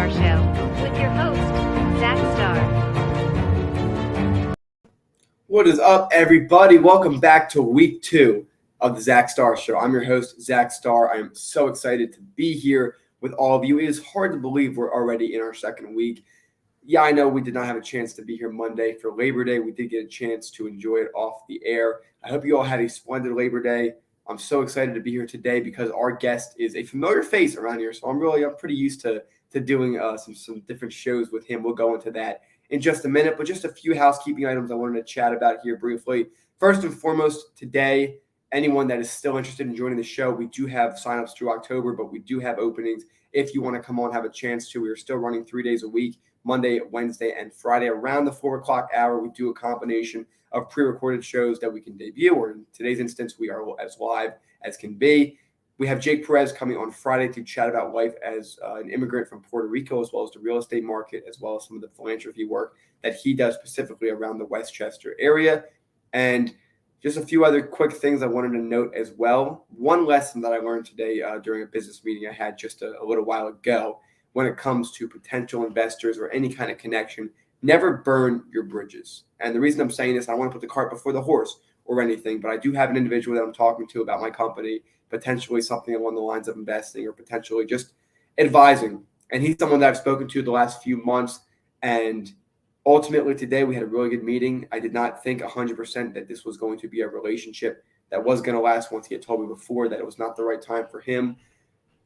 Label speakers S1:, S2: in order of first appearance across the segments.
S1: Starr Show with your host, Zach Starr.
S2: What is up, everybody? Welcome back to week 2 of the Zach Starr Show. I'm your host, Zach Starr. I am so excited to be here with all of you. It is hard to believe we're already in our second week. Yeah, I know we did not have a chance to be here Monday for Labor Day. We did get a chance to enjoy it off the air. I hope you all had a splendid Labor Day. I'm so excited to be here today because our guest is a familiar face around here. So I'm pretty used to doing some different shows with him. We'll go into that in just a minute, but just a few housekeeping items I wanted to chat about here briefly. First and foremost, today, anyone that is still interested in joining the show, we do have signups through October, but we do have openings. If you want to come on, have a chance to. We are still running 3 days a week, Monday, Wednesday, and Friday around the 4 o'clock hour. We do a combination of pre-recorded shows that we can debut, or in today's instance, we are as live as can be. We have Jake Perez coming on Friday to chat about life as an immigrant from Puerto Rico, as well as the real estate market, as well as some of the philanthropy work that he does specifically around the Westchester area. And just a few other quick things I wanted to note as well. One lesson that I learned today during a business meeting I had just a little while ago when it comes to potential investors or any kind of connection, never burn your bridges. And the reason I'm saying this, I don't want to put the cart before the horse or anything, but I do have an individual that I'm talking to about my company, potentially something along the lines of investing or potentially just advising. And he's someone that I've spoken to the last few months. And ultimately today we had a really good meeting. I did not think 100% that this was going to be a relationship that was going to last once he had told me before that it was not the right time for him.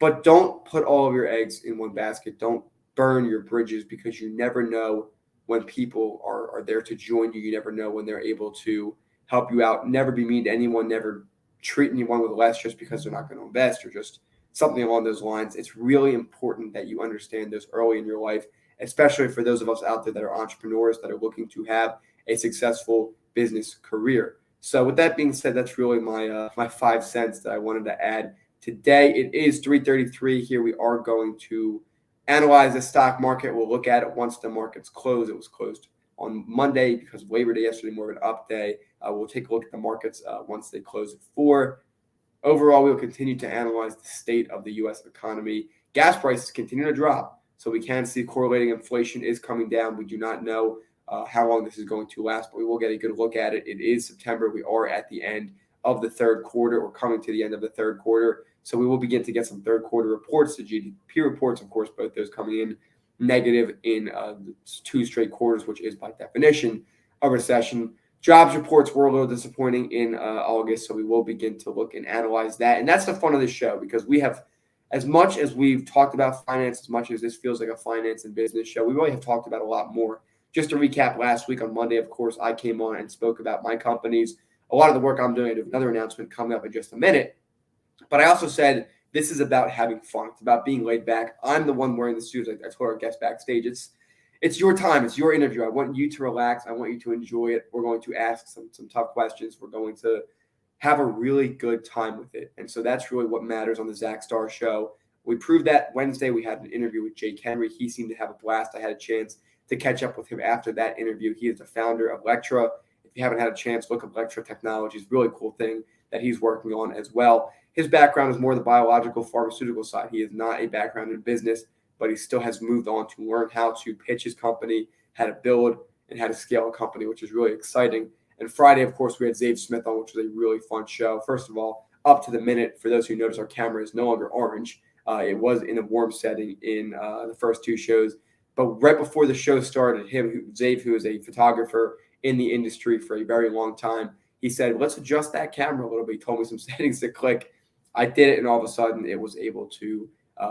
S2: But don't put all of your eggs in one basket. Don't burn your bridges because you never know when people are there to join you. You never know when they're able to help you out. Never be mean to anyone. Never treat anyone with less just because they're not going to invest or just something along those lines. It's really important that you understand those early in your life, especially for those of us out there that are entrepreneurs that are looking to have a successful business career. So with that being said, that's really my 5 cents that I wanted to add today. It is 3:33 here. We are going to analyze the stock market. We'll look at it once the market's closed. It was closed on Monday because of Labor Day yesterday, more of an up day. We'll take a look at the markets once they close at 4. Overall, we will continue to analyze the state of the U.S. economy. Gas prices continue to drop, so we can see correlating inflation is coming down. We do not know how long this is going to last, but we will get a good look at it. It is September. We are at the end of the third quarter. We're coming to the end of the third quarter, so we will begin to get some third quarter reports, the GDP reports, of course, both those coming in negative in 2 straight quarters, which is by definition a recession. Jobs reports were a little disappointing in August, so we will begin to look and analyze that. And that's the fun of the show because we have, as much as we've talked about finance, as much as this feels like a finance and business show, we really have talked about a lot more. Just to recap, last week on Monday, of course, I came on and spoke about my companies, a lot of the work I'm doing. I have another announcement coming up in just a minute. But I also said this is about having fun. It's about being laid back. I'm the one wearing the suit. I told our guests backstage. It's your time. It's your interview. I want you to relax. I want you to enjoy it. We're going to ask some tough questions. We're going to have a really good time with it. And so that's really what matters on the Zach Starr Show. We proved that Wednesday. We had an interview with Jake Henry. He seemed to have a blast. I had a chance to catch up with him after that interview. He is the founder of Lectra. If you haven't had a chance, look up Lectra Technologies. Really cool thing that he's working on as well. His background is more the biological pharmaceutical side. He is not a background in business, but he still has moved on to learn how to pitch his company, how to build and how to scale a company, which is really exciting. And Friday, of course, we had Zach Smith on, which was a really fun show. First of all, up to the minute, for those who notice, our camera is no longer orange. It was in a warm setting in the first 2 shows. But right before the show started, Zach, who is a photographer in the industry for a very long time, he said, let's adjust that camera a little bit. He told me some settings to click. I did it, and all of a sudden it was able to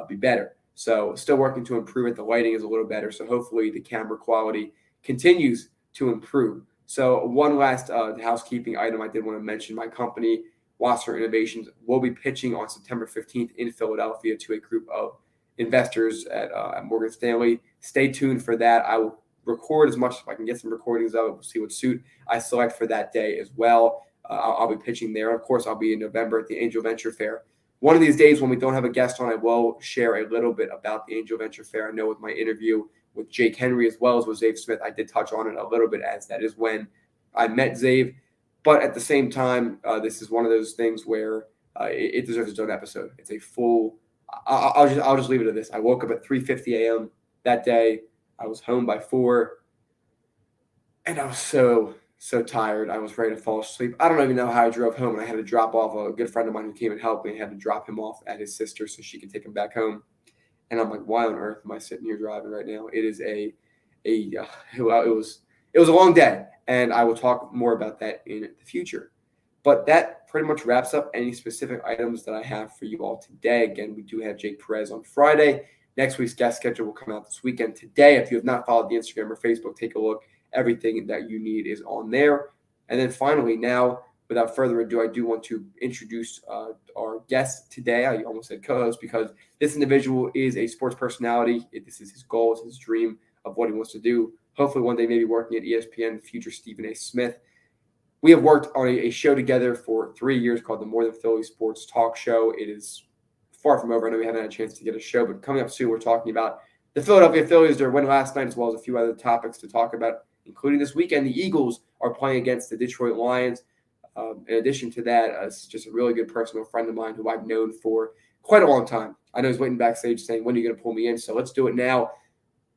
S2: be better. So still working to improve it. The lighting is a little better. So hopefully the camera quality continues to improve. So one last housekeeping item I did want to mention. My company, Wasser Innovations, will be pitching on September 15th in Philadelphia to a group of investors at Morgan Stanley. Stay tuned for that. I will record as much as I can get some recordings of it. We'll see what suit I select for that day as well. I'll be pitching there. Of course, I'll be in November at the Angel Venture Fair. One of these days when we don't have a guest on, I will share a little bit about the Angel Venture Fair. I know with my interview with Jake Henry as well as with Zach Smith, I did touch on it a little bit as that is when I met Zach. But at the same time, this is one of those things where it deserves its own episode. It's a full – I'll just leave it at this. I woke up at 3:50 a.m. that day. I was home by 4, and I was so tired. I was ready to fall asleep. I don't even know how I drove home, and I had to drop off a good friend of mine who came and helped me. I had to drop him off at his sister so she could take him back home. And I'm like, why on earth am I sitting here driving right now? It is it was a long day, and I will talk more about that in the future. But that pretty much wraps up any specific items that I have for you all today. Again, we do have Jake Perez on Friday. Next week's guest schedule will come out this weekend. Today, if you have not followed the Instagram or Facebook, take a look. Everything that you need is on there. And then finally, now, without further ado, I do want to introduce our guest today. I almost said co-host because this individual is a sports personality. This is his goal, it's his dream of what he wants to do. Hopefully one day maybe working at ESPN, future Stephen A. Smith. We have worked on a show together for 3 years called the More Than Philly Sports Talk Show. It is far from over. I know we haven't had a chance to get a show, but coming up soon, we're talking about the Philadelphia Phillies, their win last night, as well as a few other topics to talk about, including this weekend. The Eagles are playing against the Detroit Lions. In addition to that, it's just a really good personal friend of mine who I've known for quite a long time. I know he's waiting backstage saying, when are you going to pull me in? So let's do it now.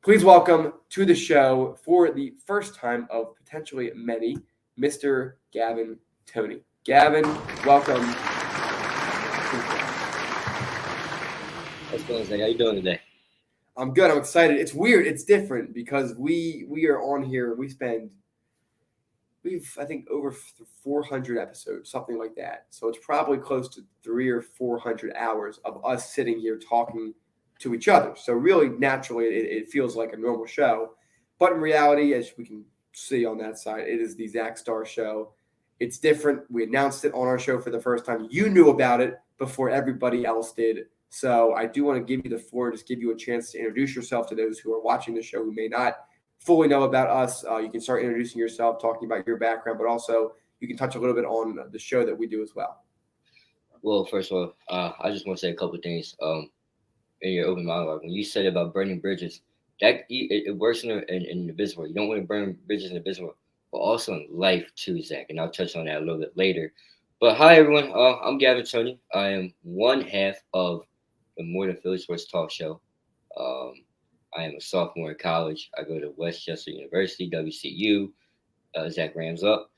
S2: Please welcome to the show for the first time of potentially many, Mr. Gaven Toney. Gaven, welcome.
S3: What's going on, Zach? How you doing today?
S2: I'm good. I'm excited. It's weird. It's different because we are on here. We've I think over 400 episodes, something like that. So it's probably close to 300 or 400 hours of us sitting here talking to each other. So really, naturally, it feels like a normal show. But in reality, as we can see on that side, it is the Zach Starr Show. It's different. We announced it on our show for the first time. You knew about it before everybody else did. So I do want to give you the floor, just give you a chance to introduce yourself to those who are watching the show who may not fully know about us. You can start introducing yourself, talking about your background, but also you can touch a little bit on the show that we do as well.
S3: Well, first of all, I just want to say a couple of things. In your open monologue, when you said about burning bridges, that it works in the business world. You don't want to burn bridges in the business world, but also in life too, Zach. And I'll touch on that a little bit later. But hi, everyone. I'm Gaven Toney. I am one half of the More Than Philly Sports Talk Show. I am a sophomore in college. I go to Westchester University, WCU. Zach Rams up.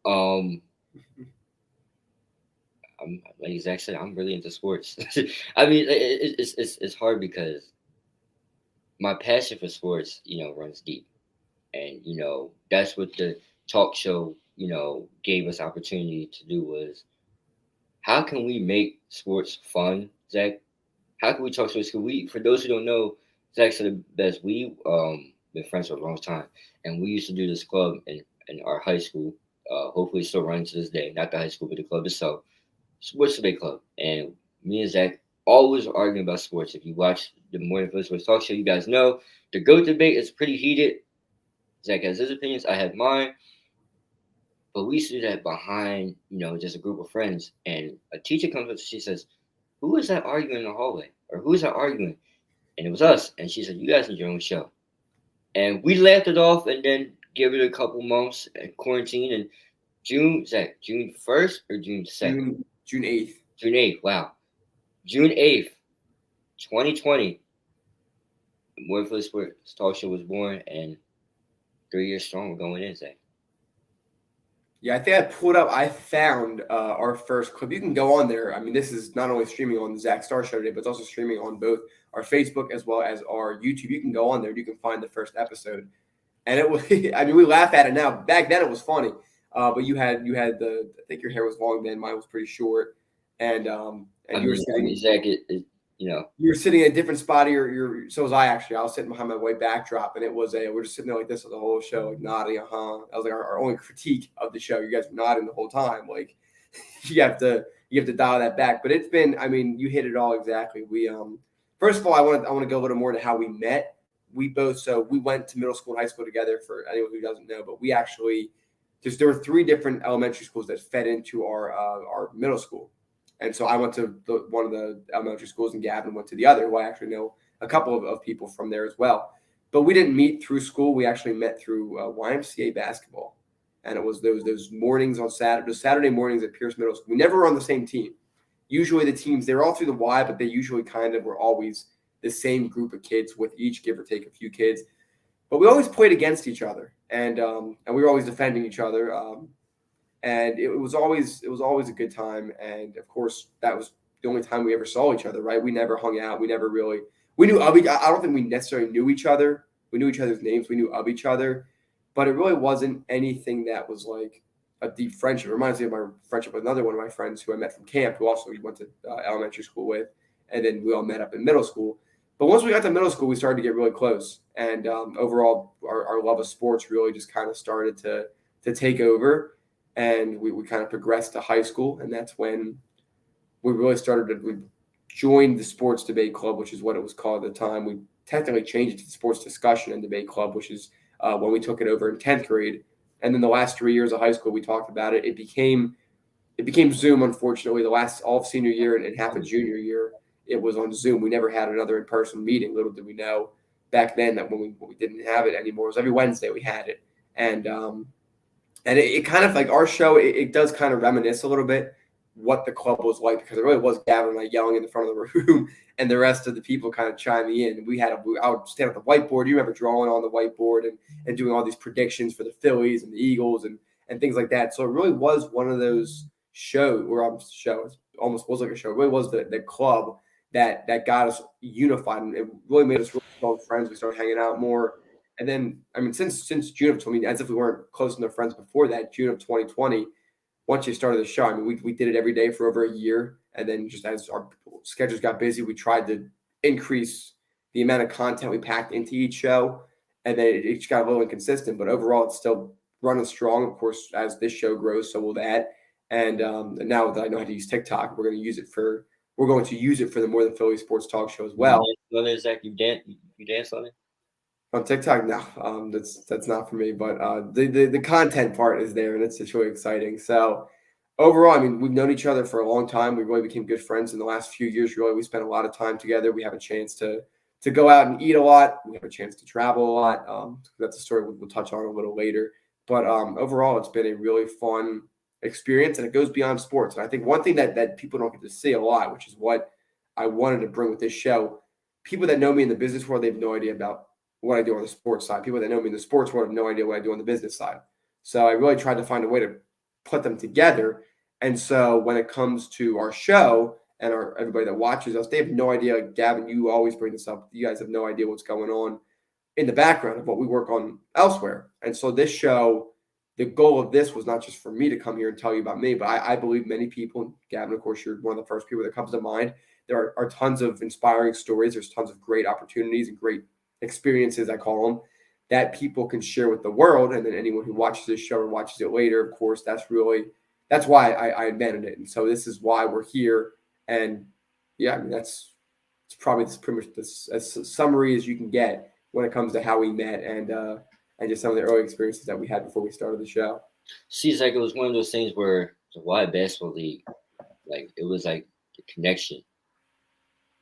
S3: I'm like Zach said, I'm really into sports. I mean, it's hard because my passion for sports, runs deep, and that's what the talk show, gave us opportunity to do was how can we make sports fun, Zach? How can we talk sports? For those who don't know, Zach said the best. We been friends for a long time, and we used to do this club in our high school. Hopefully, still running to this day. Not the high school, but the club itself. Sports Debate Club, and me and Zach always arguing about sports. If you watch the More Than Philly Sports Talk Show, you guys know the GOAT debate is pretty heated. Zach has his opinions, I have mine, but we used to do that behind, just a group of friends. And a teacher comes up, she says, "Who is that arguing in the hallway? Or who is that arguing?" And it was us. And she said, "You guys need your own show." And we laughed it off, and then give it a couple months and quarantine. And June 1st or June 2nd?
S2: June 8th.
S3: June 8th, wow. June 8th, 2020, the More Than Philly Sports Talk Show was born, and 3 years strong, we're going in, Zach.
S2: Yeah, I think I found our first clip. You can go on there. I mean, this is not only streaming on the Zach Starr Show today, but it's also streaming on both our Facebook as well as our YouTube. You can go on there. You can find the first episode. And it was, I mean, we laugh at it now. Back then it was funny. But you had I think your hair was long then, mine was pretty short, and you were sitting.
S3: Zach,
S2: you were sitting in a different spot. So was I actually. I was sitting behind my white backdrop, and we're just sitting there like this the whole show, like nodding. That was like our only critique of the show. You guys were nodding the whole time. Like you have to dial that back. But it's been. I mean, you hit it all exactly. We first of all, I want to go a little more to how we met. We went to middle school and high school together. For anyone who doesn't know, but we actually. There were 3 different elementary schools that fed into our middle school. And so I went to one of the elementary schools and Gaven went to the other, who I actually know a couple of people from there as well. But we didn't meet through school. We actually met through YMCA basketball. And it was those mornings on Saturday mornings at Pierce Middle School. We never were on the same team. Usually the teams, they were all through the Y, but they usually kind of were always the same group of kids with each, give or take a few kids. But we always played against each other, and we were always defending each other. And it was always a good time. And of course, that was the only time we ever saw each other. Right? We never hung out. We never really we knew of each. I don't think we necessarily knew each other. We knew each other's names. We knew of each other, but it really wasn't anything that was like a deep friendship. It reminds me of my friendship with another one of my friends who I met from camp, who also we went to elementary school with, and then we all met up in middle school. But once we got to middle school, we started to get really close, and overall, our love of sports really just kind of started to take over, and we kind of progressed to high school, and that's when we really started to we joined the sports debate club, which is what it was called at the time. We technically changed it to the sports discussion and debate club, which is when we took it over in 10th grade. And then the last 3 years of high school, we talked about it. It became Zoom, unfortunately. The last all of senior year and half of junior year, it was on Zoom. We never had another in-person meeting. Little did we know back then that when we didn't have it anymore, it was every Wednesday we had it. And it kind of like our show, it does kind of reminisce a little bit what the club was like, because it really was Gavin and I yelling in the front of the room and the rest of the people kind of chiming in. I would stand at the whiteboard. You remember drawing on the whiteboard and doing all these predictions for the Phillies and the Eagles and things like that. So it really was one of those shows, it almost was like a show. It really was the club that got us unified, and it really made us really strong friends. We started hanging out more. And then, I mean, since June of 20, as if we weren't close enough friends before that, June of 2020, once you started the show, I mean, we did it every day for over a year. And then just as our schedules got busy, we tried to increase the amount of content we packed into each show. And then it just got a little inconsistent, but overall it's still running strong. Of course, as this show grows, so will that. And now that I know how to use TikTok, we're going to use it for the More Than Philly Sports Talk Show as well.
S3: Zach, you dance on it?
S2: On TikTok, no, that's not for me. But the content part is there, and it's really exciting. So overall, I mean, we've known each other for a long time. We really became good friends in the last few years. Really, we spent a lot of time together. We have a chance to go out and eat a lot. We have a chance to travel a lot. That's a story we'll touch on a little later. But overall, it's been a really fun experience, and it goes beyond sports. And I think one thing that people don't get to see a lot, which is what I wanted to bring with this show, people that know me in the business world, they have no idea about what I do on the sports side. People that know me in the sports world have no idea what I do on the business side. So I really tried to find a way to put them together. And so when it comes to our show and everybody that watches us, they have no idea. Gavin, you always bring this up. You guys have no idea what's going on in the background of what we work on elsewhere. And so this show, the goal of this was not just for me to come here and tell you about me, but I believe many people, and Gavin, of course, you're one of the first people that comes to mind. There are tons of inspiring stories. There's tons of great opportunities and great experiences, I call them, that people can share with the world. And then anyone who watches this show or watches it later, of course, that's why I invented it. And so this is why we're here. And yeah, I mean, it's pretty much as summary as you can get when it comes to how we met and just some of the early experiences that we had before we started the show.
S3: See, it's like it was one of those things where the Wide Basketball League, like it was like the connection.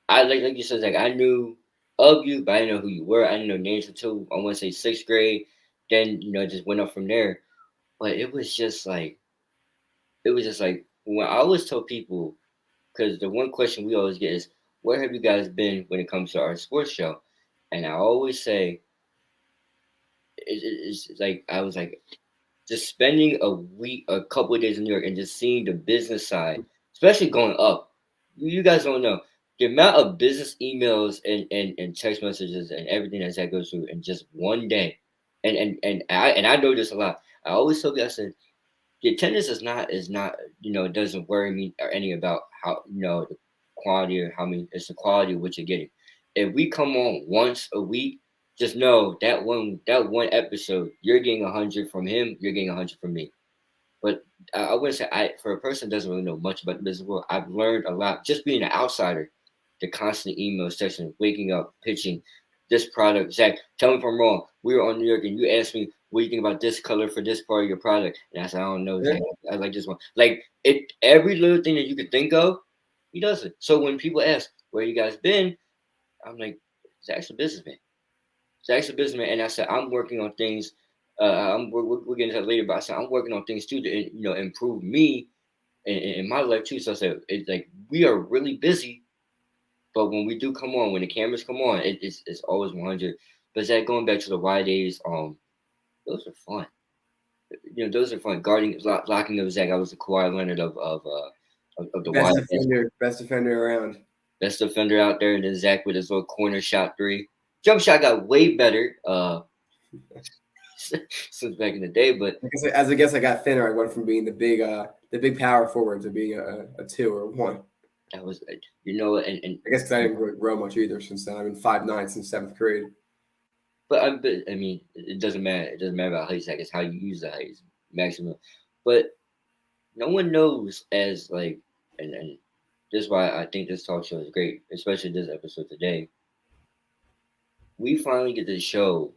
S3: I like you said, like I knew of you, but I didn't know who you were. I didn't know names until I want to say 6th grade. Then it just went up from there. But it was just like when I always tell people, because the one question we always get is, where have you guys been when it comes to our sports show? And I always say, it's like I was like, just spending a couple of days in New York and just seeing the business side, especially going up. You guys don't know the amount of business emails and text messages and everything that goes through in just one day. And I know this a lot. I always tell you, I said, the attendance is not it doesn't worry me or any about how the quality or how many, it's the quality of what you're getting. If we come on once a week, just know that one episode, you're getting 100 from him, you're getting 100 from me. But I wouldn't say for a person that doesn't really know much about the business world, I've learned a lot just being an outsider. The constant email section, waking up, pitching this product. Zach, tell me if I'm wrong. We were on New York and you asked me, what do you think about this color for this part of your product? And I said, I don't know, Zach. I like this one. Like every little thing that you could think of, he does it. So when people ask, where you guys been? I'm like, Zach's a businessman. And I said, I'm working on things. We're getting to that later, but I said, I'm working on things too to improve me in my life too. So I said, it's like we are really busy. But when we do come on, when the cameras come on, it's always 100. But Zach, going back to the Y days, those are fun. Those are fun. Guarding, locking up Zach. I was the Kawhi Leonard of the Y days.
S2: Best defender around.
S3: Best defender out there, and then Zach with his little corner shot three. Jump shot got way better since back in the day, but
S2: As I guess I got thinner, I went from being the big power forward to being a 2 or 1.
S3: that was, and
S2: I guess because I didn't really grow much either since then. I've been 5'9" since 7th grade.
S3: but I mean, it doesn't matter. It doesn't matter about height. Zach. It's how you use the height maximum. But no one knows as like, and this is why I think this talk show is great, especially this episode today. We finally get to show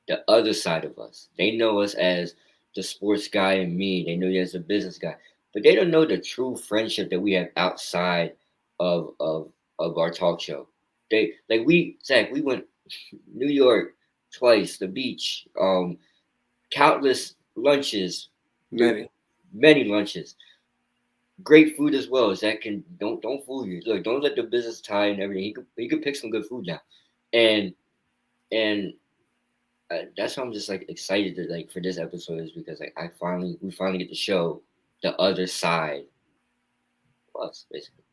S3: the other side of us. They know us as the sports guy and me. They know you as a business guy, but they don't know the true friendship that we have outside of our talk show. Zach, we went New York twice, the beach, countless lunches,
S2: Many.
S3: many lunches, great food as well. Zach don't fool you. Look, don't let the business tie and everything. He could pick some good food now, and that's why I'm just like excited to like for this episode is because like we finally get to show the other side of us basically.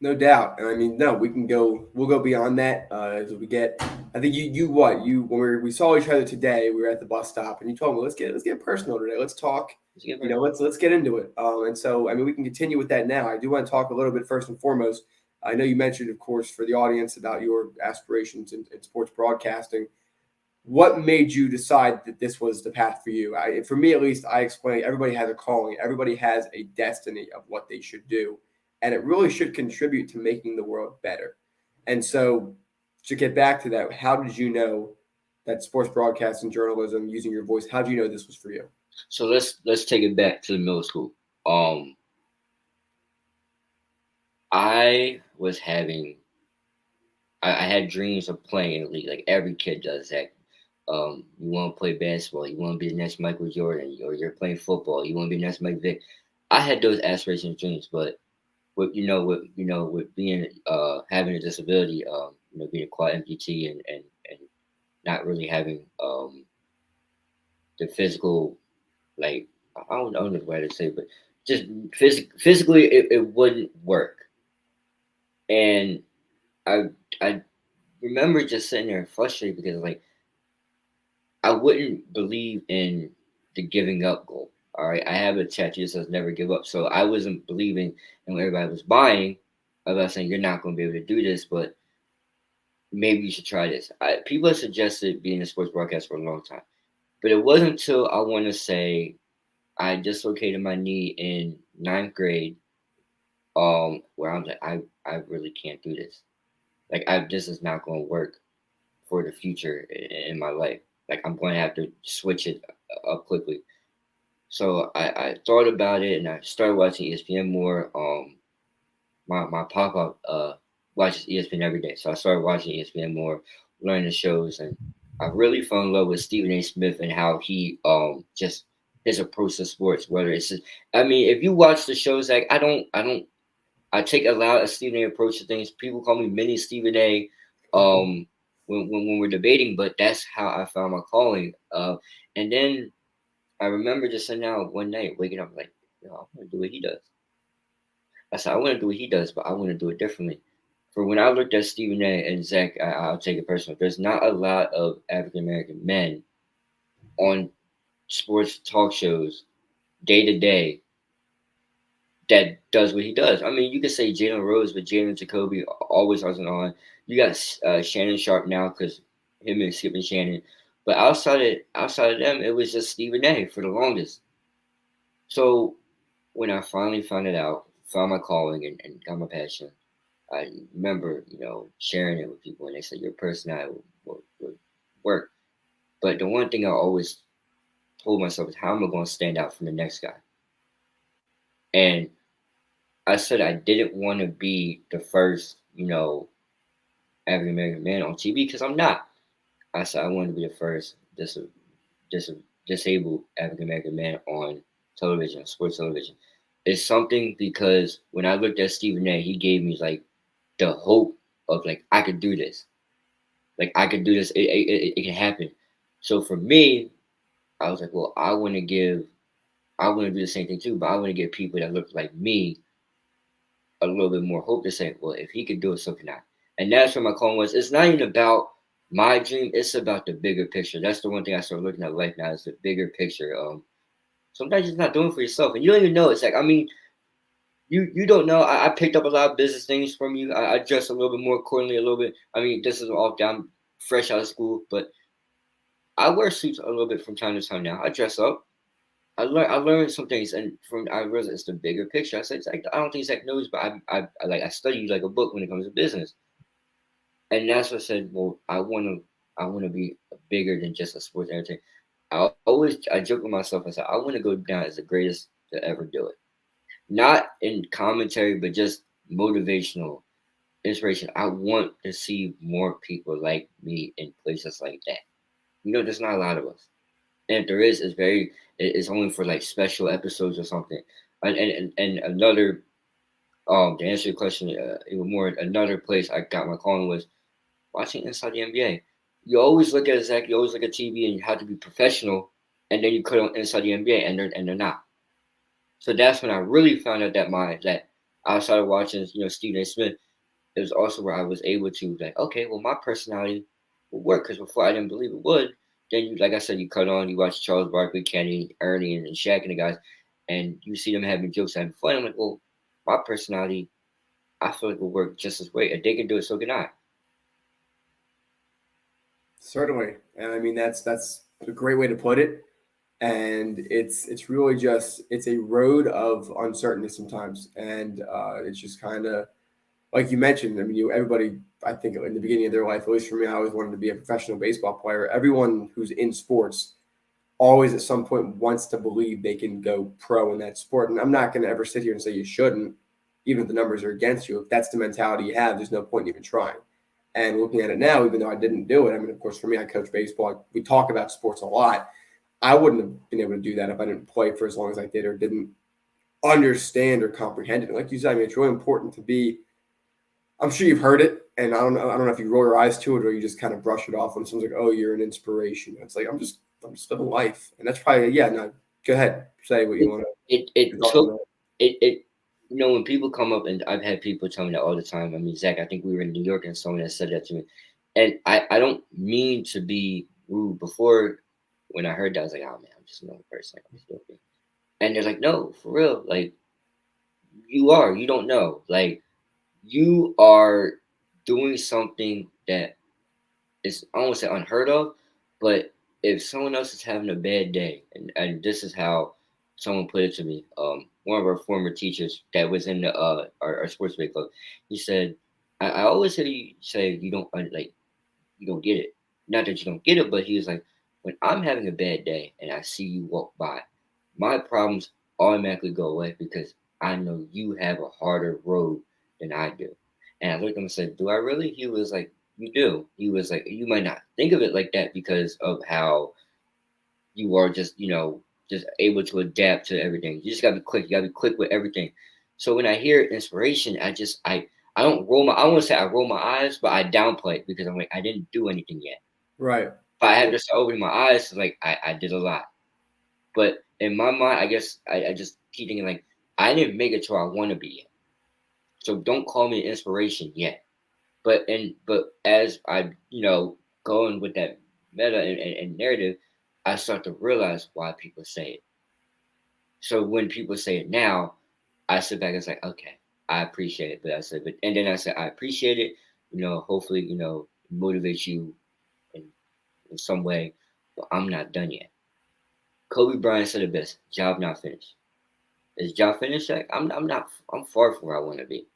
S2: No doubt. And I mean, no, we'll go beyond that as we get. I think when we saw each other today, we were at the bus stop, and you told me let's get personal today. Let's talk. Let's get into it. And so I mean, we can continue with that now. I do want to talk a little bit first and foremost. I know you mentioned, of course, for the audience about your aspirations in sports broadcasting. What made you decide that this was the path for you? For me, at least, I explained everybody has a calling. Everybody has a destiny of what they should do. And it really should contribute to making the world better. And so to get back to that, how did you know that sports broadcasting, journalism, using your voice, how did you know this was for you?
S3: So let's take it back to the middle school. I had dreams of playing in the league, like every kid does. That you want to play basketball, you want to be the next Michael Jordan, or you're playing football, you want to be the next Mike Vick. I had those aspirations and dreams, but with being having a disability, being a quad amputee and not really having the physical, like I don't know the way to say, but just physically it wouldn't work. And I remember just sitting there frustrated because like I wouldn't believe in the giving up goal. All right, I have a tattoo that says never give up. So I wasn't believing in what everybody was buying about saying you're not going to be able to do this, but maybe you should try this. People have suggested being a sports broadcast for a long time, but it wasn't until I want to say I dislocated my knee in 9th grade, where I'm like, I really can't do this. Like this is not going to work for the future in my life. Like I'm going to have to switch it up quickly. So I thought about it and I started watching ESPN more. My papa watches ESPN every day, so I started watching ESPN more, learning the shows, and I really fell in love with Stephen A. Smith and how he just his approach to sports. Whether it's I mean, if you watch the shows, like I take a lot of Stephen A. approach to things. People call me mini Stephen A. When we're debating, but that's how I found my calling. And then I remember just sitting down one night, waking up like, I want to do what he does. I said, I want to do what he does, but I want to do it differently. For when I looked at Stephen A. and Zach, I'll take it personal. There's not a lot of African American men on sports talk shows day to day that does what he does. I mean, you could say Jalen Rose, but Jalen Jacoby always wasn't on. You got Shannon Sharp now because him and Skip and Shannon. But outside of them, it was just Stephen A. for the longest. So when I finally found it out, found my calling and got my passion, I remember, sharing it with people, and they said your personality would work. But the one thing I always told myself is how am I going to stand out from the next guy? And I said I didn't want to be the first, African American man on TV because I'm not. I said I wanted to be the first disabled African American man on television, sports television. It's something because when I looked at Stephen A, he gave me like the hope of like I could do this. Like I could do this. It can happen. So for me, I was like, well, I want to do the same thing too, but I want to give people that look like me a little bit more hope to say, well, if he could do it, so can I. And that's what my calling was. It's not even about my dream. It's about the bigger picture. That's the one thing I started looking at life now is the bigger picture. Sometimes you're not doing it for yourself, and you don't even know. It's like I mean, you don't know. I picked up a lot of business things from you. I dress a little bit more accordingly, a little bit. I mean, this is all down fresh out of school, but I wear suits a little bit from time to time now. I dress up. I learned some things, and from I realized it's the bigger picture. I said, it's like, I don't think Zach knows, but I study like a book when it comes to business, and that's what I said. Well, I want to be bigger than just a sports entertainer. I joke with myself. I said I want to go down as the greatest to ever do it, not in commentary, but just motivational inspiration. I want to see more people like me in places like that. There's not a lot of us. And if there is, it's only for like special episodes or something. And another to answer your question even more, another place I got my calling was watching Inside the NBA. You always look at Zach, you always look at TV, and you have to be professional, and then you cut on Inside the NBA, and they're not. So that's when I really found out that outside of watching Stephen A. Smith, it was also where I was able to like, okay, well my personality will work because before I didn't believe it would. Then you, like I said, you cut on, you watch Charles Barkley, Kenny, Ernie, and Shaq and the guys, and you see them having jokes, having fun. I'm like, well, my personality, I feel like will work just as great. If they can do it, so can I.
S2: Certainly, and I mean that's a great way to put it. And it's really just it's a road of uncertainty sometimes, and it's just kind of like you mentioned. I mean, everybody I think in the beginning of their life, at least for me, I always wanted to be a professional baseball player. Everyone who's in sports always at some point wants to believe they can go pro in that sport. And I'm not going to ever sit here and say you shouldn't, even if the numbers are against you. If that's the mentality you have, there's no point in even trying. And looking at it now, even though I didn't do it, I mean, of course, for me, I coach baseball. We talk about sports a lot. I wouldn't have been able to do that if I didn't play for as long as I did or didn't understand or comprehend it. Like you said, I mean, it's really important to be. I'm sure you've heard it, and I don't know if you roll your eyes to it or you just kind of brush it off when someone's like, "Oh, you're an inspiration." It's like I'm just living life, and that's probably yeah. No, go ahead, say what you want
S3: It
S2: to talk
S3: took
S2: about.
S3: it. When people come up, and I've had people tell me that all the time. I mean, Zach, I think we were in New York and someone that said that to me, and I don't mean to be rude. Before when I heard that, I was like, "Oh man, I'm just another person." I'm just joking. And they're like, "No, for real. Like you are. You don't know. Like you are doing something that is I won't say unheard of, but if someone else is having a bad day, and this is how someone put it to me, one of our former teachers that was in the our sports debate club, he said, I always hear you say you don't like you don't get it. Not that you don't get it, but he was like, when I'm having a bad day and I see you walk by, my problems automatically go away because I know you have a harder road than I do. And I looked at him and said, do I really? He was like, you do. He was like, you might not think of it like that because of how you are just able to adapt to everything. You just gotta be quick. You gotta be quick with everything. So when I hear inspiration, I don't roll my I want to say I roll my eyes, but I downplay it because I'm like I didn't do anything yet.
S2: Right.
S3: But I have to start opening my eyes, like I did a lot. But in my mind, I guess I just keep thinking like I didn't make it to where I want to be yet. So don't call me an inspiration yet. But as I going with that meta and narrative, I start to realize why people say it. So when people say it now, I sit back and it's like, okay, I appreciate it. But I said, but and then I said, I appreciate it. Hopefully, motivate you in, in some way. But I'm not done yet. Kobe Bryant said it best: "Job not finished." Is job finished? Like, I'm not. I'm far from where I want to be.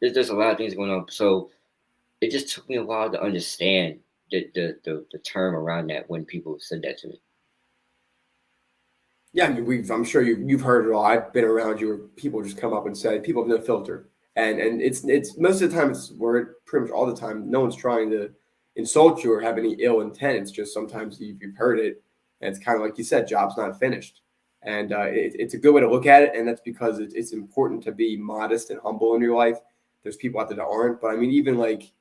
S3: There's a lot of things going on. So it just took me a while to understand the term around that when people said that to me.
S2: Yeah, I mean, I'm sure you've heard it all. I've been around you where people just come up and say people have no filter, and it's most of the time it's where pretty much all the time no one's trying to insult you or have any ill intent. It's just sometimes you've heard it, and it's kind of like you said, job's not finished. And it's a good way to look at it, and that's because it's important to be modest and humble in your life. There's people out there that aren't, but I mean, even like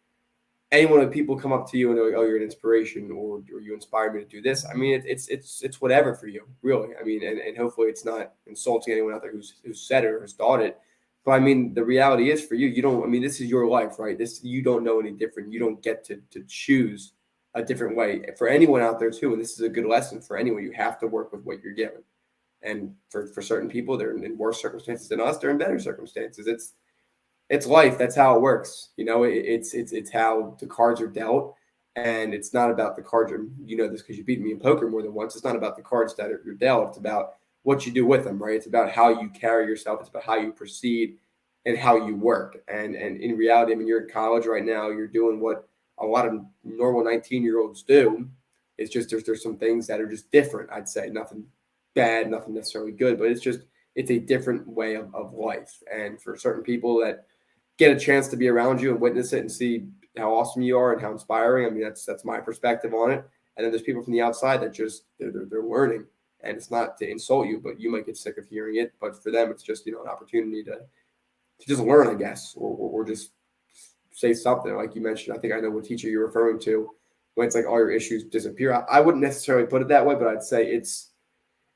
S2: anyone, when people come up to you and they're like, "Oh, you're an inspiration," or "You inspired me to do this." I mean, it's whatever for you, really. I mean, and hopefully it's not insulting anyone out there who's said it or has thought it. But I mean, the reality is for you, you don't. I mean, this is your life, right? This you don't know any different. You don't get to choose a different way. For anyone out there too, and this is a good lesson for anyone. You have to work with what you're given. And for certain people, they're in worse circumstances than us. They're in better circumstances. It's life. That's how it works. You know, it's how the cards are dealt, and it's not about the cards. You know this because you beat me in poker more than once. It's not about the cards that are dealt. It's about what you do with them, right? It's about how you carry yourself. It's about how you proceed and how you work. And in reality, I mean, you're in college right now. You're doing what a lot of normal 19-year-olds do. It's just there's some things that are just different. I'd say nothing bad, nothing necessarily good, but it's a different way of life. And for certain people that get a chance to be around you and witness it and see how awesome you are and how inspiring. I mean, that's my perspective on it. And then there's people from the outside that just they're learning, and it's not to insult you, but you might get sick of hearing it. But for them, it's just an opportunity to just learn, I guess, or just say something like you mentioned. I think I know what teacher you're referring to when it's like all your issues disappear. I wouldn't necessarily put it that way, but I'd say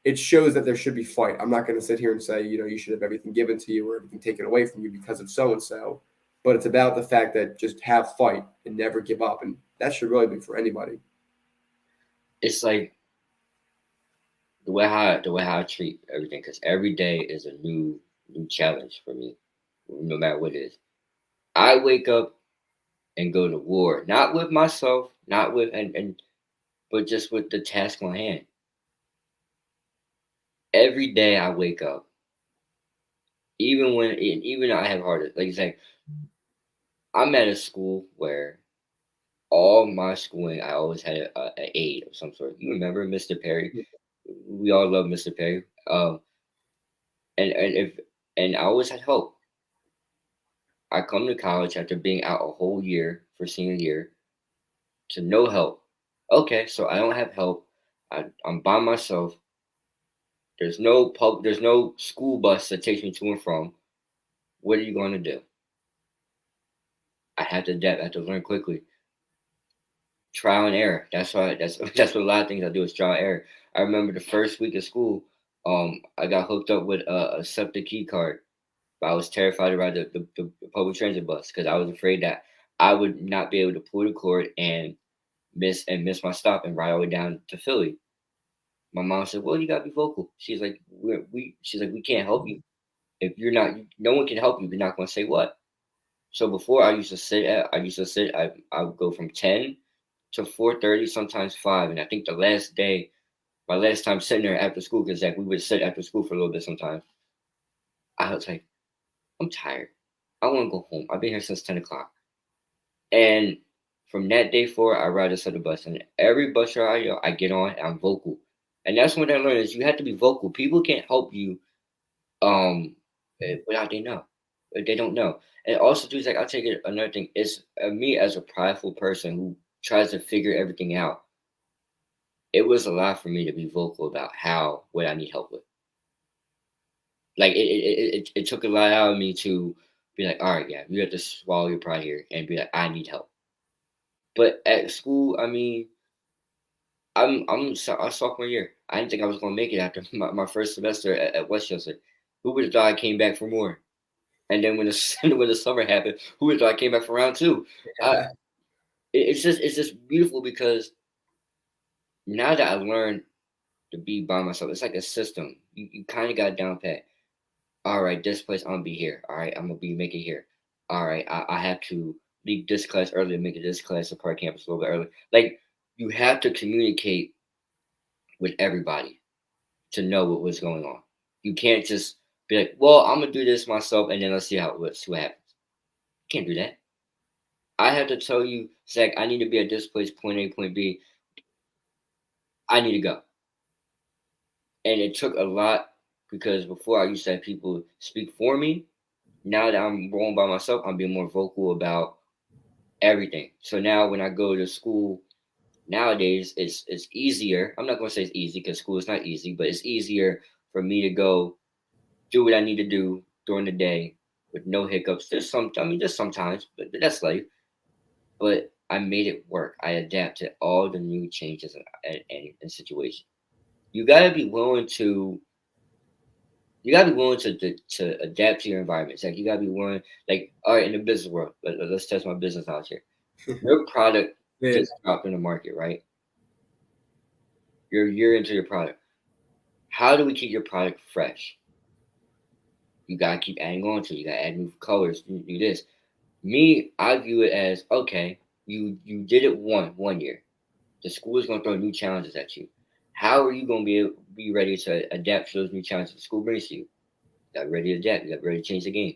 S2: it shows that there should be fight. I'm not going to sit here and say, you should have everything given to you or everything taken away from you because of so-and-so, but it's about the fact that just have fight and never give up. And that should really be for anybody.
S3: It's like the way how I treat everything, because every day is a new challenge for me, no matter what it is. I wake up and go to war, not with myself, not with but just with the task on hand. Every day I wake up, even though I have harder, like you say, I'm at a school where all my schooling I always had a aide of some sort. You remember Mr. Perry? We all love Mr. Perry. And I always had hope. I come to college after being out a whole year for senior year to no help. Okay, so I don't have help. I'm by myself. There's no school bus that takes me to and from. What are you going to do? I had to adapt. I had to learn quickly. Trial and error. That's why. That's what a lot of things I do is trial and error. I remember the first week of school. I got hooked up with a SEPTA key card, but I was terrified to ride the public transit bus because I was afraid that I would not be able to pull the cord and miss my stop and ride all the way down to Philly. My mom said, "Well, you gotta be vocal." She's like, She's like, "We can't help you if you're not. No one can help you. You're not gonna say what." So before I would go from 10 to 4:30, sometimes 5. And I think the last day, my last time sitting there after school, because like we would sit after school for a little bit sometimes, I was like, I'm tired. I want to go home. I've been here since 10 o'clock. And from that day forward, I ride this other bus. And every bus ride I get on, I'm vocal. And that's what I learned is you have to be vocal. People can't help you without they know. They don't know. And also, too, is like I'll take it another thing is me as a prideful person who tries to figure everything out. It was a lot for me to be vocal about what I need help with. Like it took a lot out of me to be like, all right, yeah, you have to swallow your pride here and be like, I need help. But at school, I mean, a sophomore year. I didn't think I was gonna make it after my first semester at Westchester. Who would have thought I came back for more? And then when the when the summer happened, who would have thought I came back for round two? Uh, it's just beautiful because now that I've learned to be by myself, it's like a system. You kind of got down pat. All right, this place I'm gonna be here. All right, I'm gonna make it here. All right, I have to leave this class early and make it this class to Park Campus a little bit early. Like you have to communicate with everybody to know what's going on. You can't just be like, well, I'm gonna do this myself and then let's see see what happens. You can't do that. I have to tell you, Zach, I need to be at this place, point A, point B. I need to go. And it took a lot because before I used to have people speak for me. Now that I'm rolling by myself, I'm being more vocal about everything. So now when I go to school nowadays, it's easier. I'm not gonna say it's easy because school is not easy, but it's easier for me to go do what I need to do during the day with no hiccups. There's sometimes, but that's life. But I made it work. I adapted all the new changes and situations. You gotta be willing to. You gotta be willing to adapt to your environment. It's like you gotta be willing. Like, all right, in the business world, let's test my business out here. Your product
S2: Yeah.
S3: gets dropped in the market, right? You're into your product. How do we keep your product fresh? You gotta keep adding on to it. You gotta add new colors, do this. Me, I view it as okay. You did it one year. The school is gonna throw new challenges at you. How are you gonna be ready to adapt to those new challenges the school brings to you? You got ready to adapt. You got ready to change the game.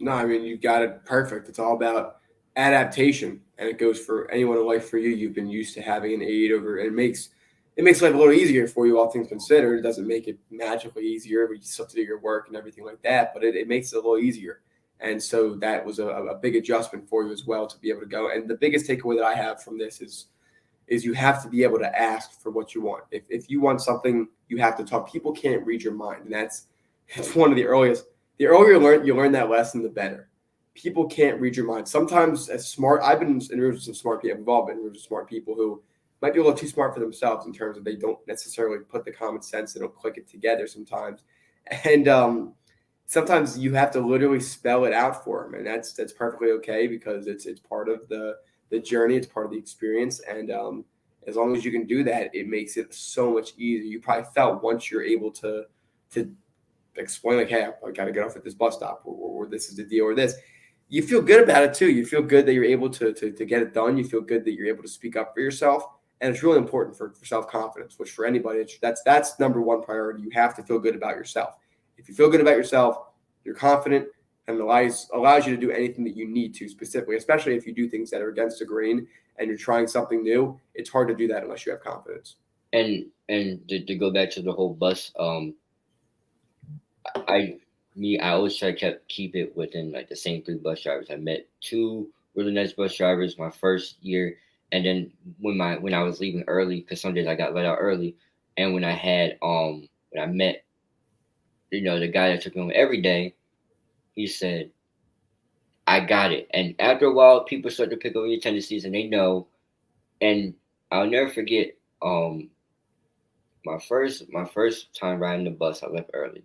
S2: No, I mean, you got it perfect. It's all about adaptation, and it goes for anyone in life. For you, you've been used to having an aid over, and it makes life a little easier for you, all things considered. It doesn't make it magically easier, but you still have to do your work and everything like that. But it makes it a little easier, and so that was a big adjustment for you as well to be able to go. And the biggest takeaway that I have from this is you have to be able to ask for what you want. If you want something, you have to talk. People can't read your mind, and it's one of the earliest. The earlier you learn that lesson, the better. People can't read your mind. Sometimes, as smart, I've been in rooms with some smart people. We've all been in rooms with smart people who might be a little too smart for themselves in terms of they don't necessarily put the common sense. They don't click it together sometimes, and sometimes you have to literally spell it out for them, and that's perfectly okay because it's part of the journey. It's part of the experience, and as long as you can do that, it makes it so much easier. You probably felt once you're able to explain like, hey, I got to get off at this bus stop, or this is the deal, or this. You feel good about it too. You feel good that you're able to get it done. You feel good that you're able to speak up for yourself, and it's really important for self confidence. Which for anybody, that's number one priority. You have to feel good about yourself. If you feel good about yourself, you're confident, and allows you to do anything that you need to specifically, especially if you do things that are against the grain and you're trying something new. It's hard to do that unless you have confidence.
S3: And to go back to the whole bus, I I always try to keep it within like the same three bus drivers. I met two really nice bus drivers my first year, and then when I was leaving early because some days I got let out early, and when I met the guy that took me home every day, he said I got it. And after a while, people start to pick over your tendencies, and they know. And I'll never forget my first time riding the bus. I left early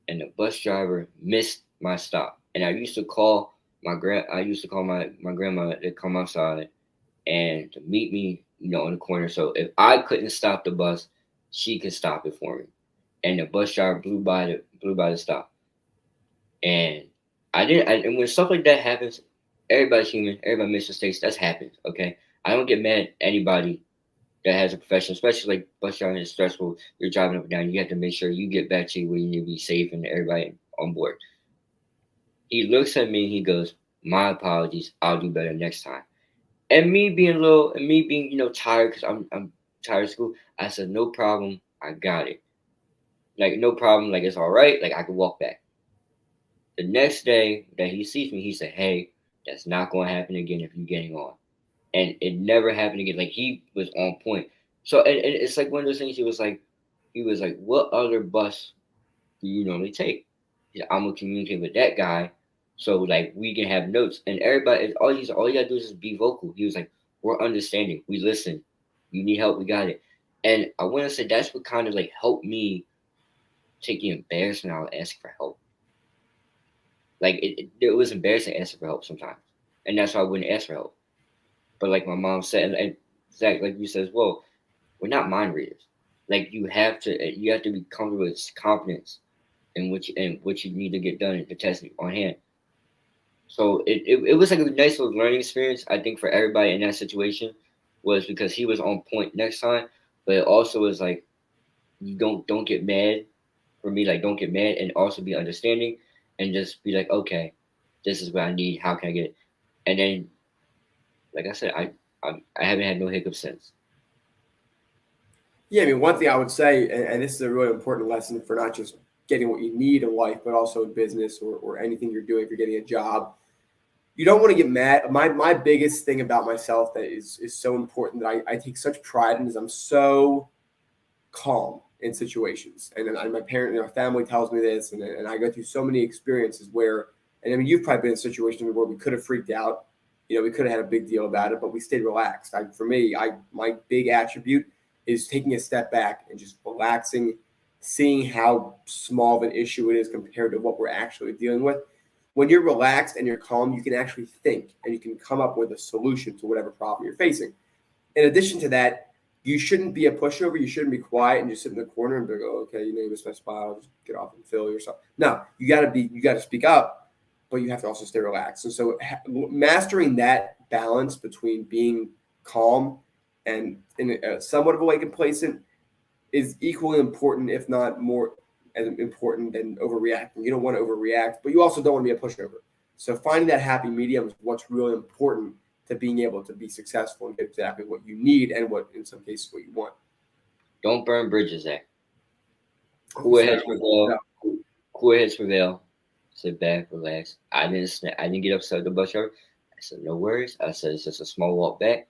S3: and the bus driver missed my stop. And I used to call my grandma to come outside and to meet me, on the corner. So if I couldn't stop the bus, she could stop it for me. And the bus driver blew by the stop. And and when stuff like that happens, everybody's human, everybody makes mistakes. That happens, okay? I don't get mad at anybody that has a profession, especially like bus driving is stressful. You're driving up and down. You have to make sure you get back to where you need to be safe and everybody on board. He looks at me and he goes, "My apologies. I'll do better next time." And me being tired because I'm tired of school. I said, "No problem. I got it. Like no problem. Like it's all right. Like I can walk back." The next day that he sees me, he said, "Hey, that's not going to happen again if you're getting on." And it never happened again. Like he was on point. So and it's like one of those things. He was like, "What other bus do you normally take?" He said, "I'm gonna communicate with that guy, so like we can have notes." And everybody, all you gotta do is just be vocal. He was like, "We're understanding. We listen. You need help. We got it." And I want to say that's what kind of like helped me take the embarrassment out of asking for help. Like it was embarrassing asking for help sometimes, and that's why I wouldn't ask for help. But like my mom said, and Zach, like you said as well, we're not mind readers. Like you have to be comfortable with confidence in what you need to get done at the test on hand. So it was like a nice little learning experience. I think for everybody in that situation was because he was on point next time, but it also was like you don't get mad. For me, like don't get mad and also be understanding and just be like, okay, this is what I need. How can I get it? And then, like I said, I haven't had no hiccups since.
S2: Yeah, I mean, one thing I would say, and this is a really important lesson for not just getting what you need in life, but also in business or anything you're doing if you're getting a job. You don't want to get mad. My biggest thing about myself that is so important that I take such pride in is I'm so calm in situations. And then my parent, my family tells me this, and I go through so many experiences where, and I mean, you've probably been in a situation where we could have freaked out. We could have had a big deal about it, but we stayed relaxed. For me, my big attribute is taking a step back and just relaxing, seeing how small of an issue it is compared to what we're actually dealing with. When you're relaxed and you're calm, you can actually think and you can come up with a solution to whatever problem you're facing. In addition to that, you shouldn't be a pushover. You shouldn't be quiet and just sit in the corner and be like, oh, okay, you missed my spot. I'll just get off and fill you or something. No, you got to speak up, but you have to also stay relaxed. And so mastering that balance between being calm and somewhat of a way complacent is equally important, if not more as important than overreacting. You don't want to overreact, but you also don't want to be a pushover. So finding that happy medium is what's really important to being able to be successful and get exactly what you need and what, in some cases, what you want.
S3: Don't burn bridges, Zach. Cooler heads prevail. Cooler heads prevail. Sit back, relax. I didn't get upset with the bus driver. I said, no worries. I said, it's just a small walk back.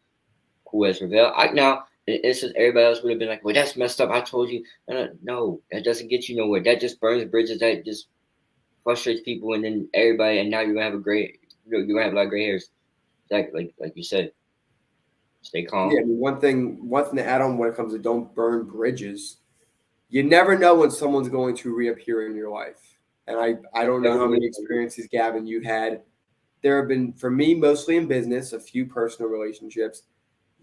S3: Cool as prevail. Now, it's just everybody else would have been like, well, that's messed up. I told you. No, that doesn't get you nowhere. That just burns bridges. That just frustrates people. And then everybody, and now you're going to have you're going to have a lot of gray hairs. Exactly, like you said. Stay calm.
S2: Yeah, I mean, one thing to add on when it comes to don't burn bridges, you never know when someone's going to reappear in your life. And I don't know how many experiences, Gavin, you've had. There have been, for me, mostly in business, a few personal relationships.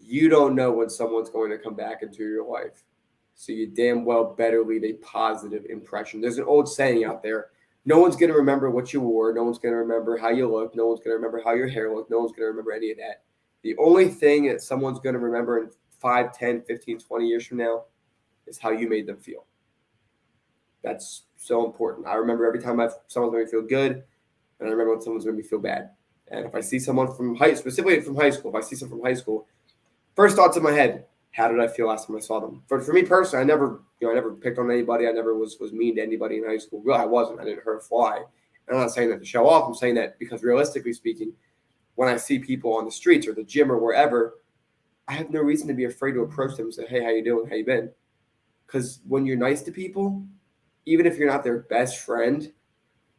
S2: You don't know when someone's going to come back into your life. So you damn well better leave a positive impression. There's an old saying out there. No one's going to remember what you wore. No one's going to remember how you look. No one's going to remember how your hair looked. No one's going to remember any of that. The only thing that someone's going to remember in 5, 10, 15, 20 years from now is how you made them feel. That's so important. I remember every time someone's made me feel good, and I remember when someone's made me feel bad. And if I see someone specifically from high school, first thoughts in my head, how did I feel last time I saw them? For me personally, I never picked on anybody. I never was mean to anybody in high school. Really, I wasn't. I didn't hurt a fly. I'm not saying that to show off. I'm saying that because realistically speaking, when I see people on the streets or the gym or wherever, I have no reason to be afraid to approach them and say, hey, how you doing? How you been? Because when you're nice to people, even if you're not their best friend,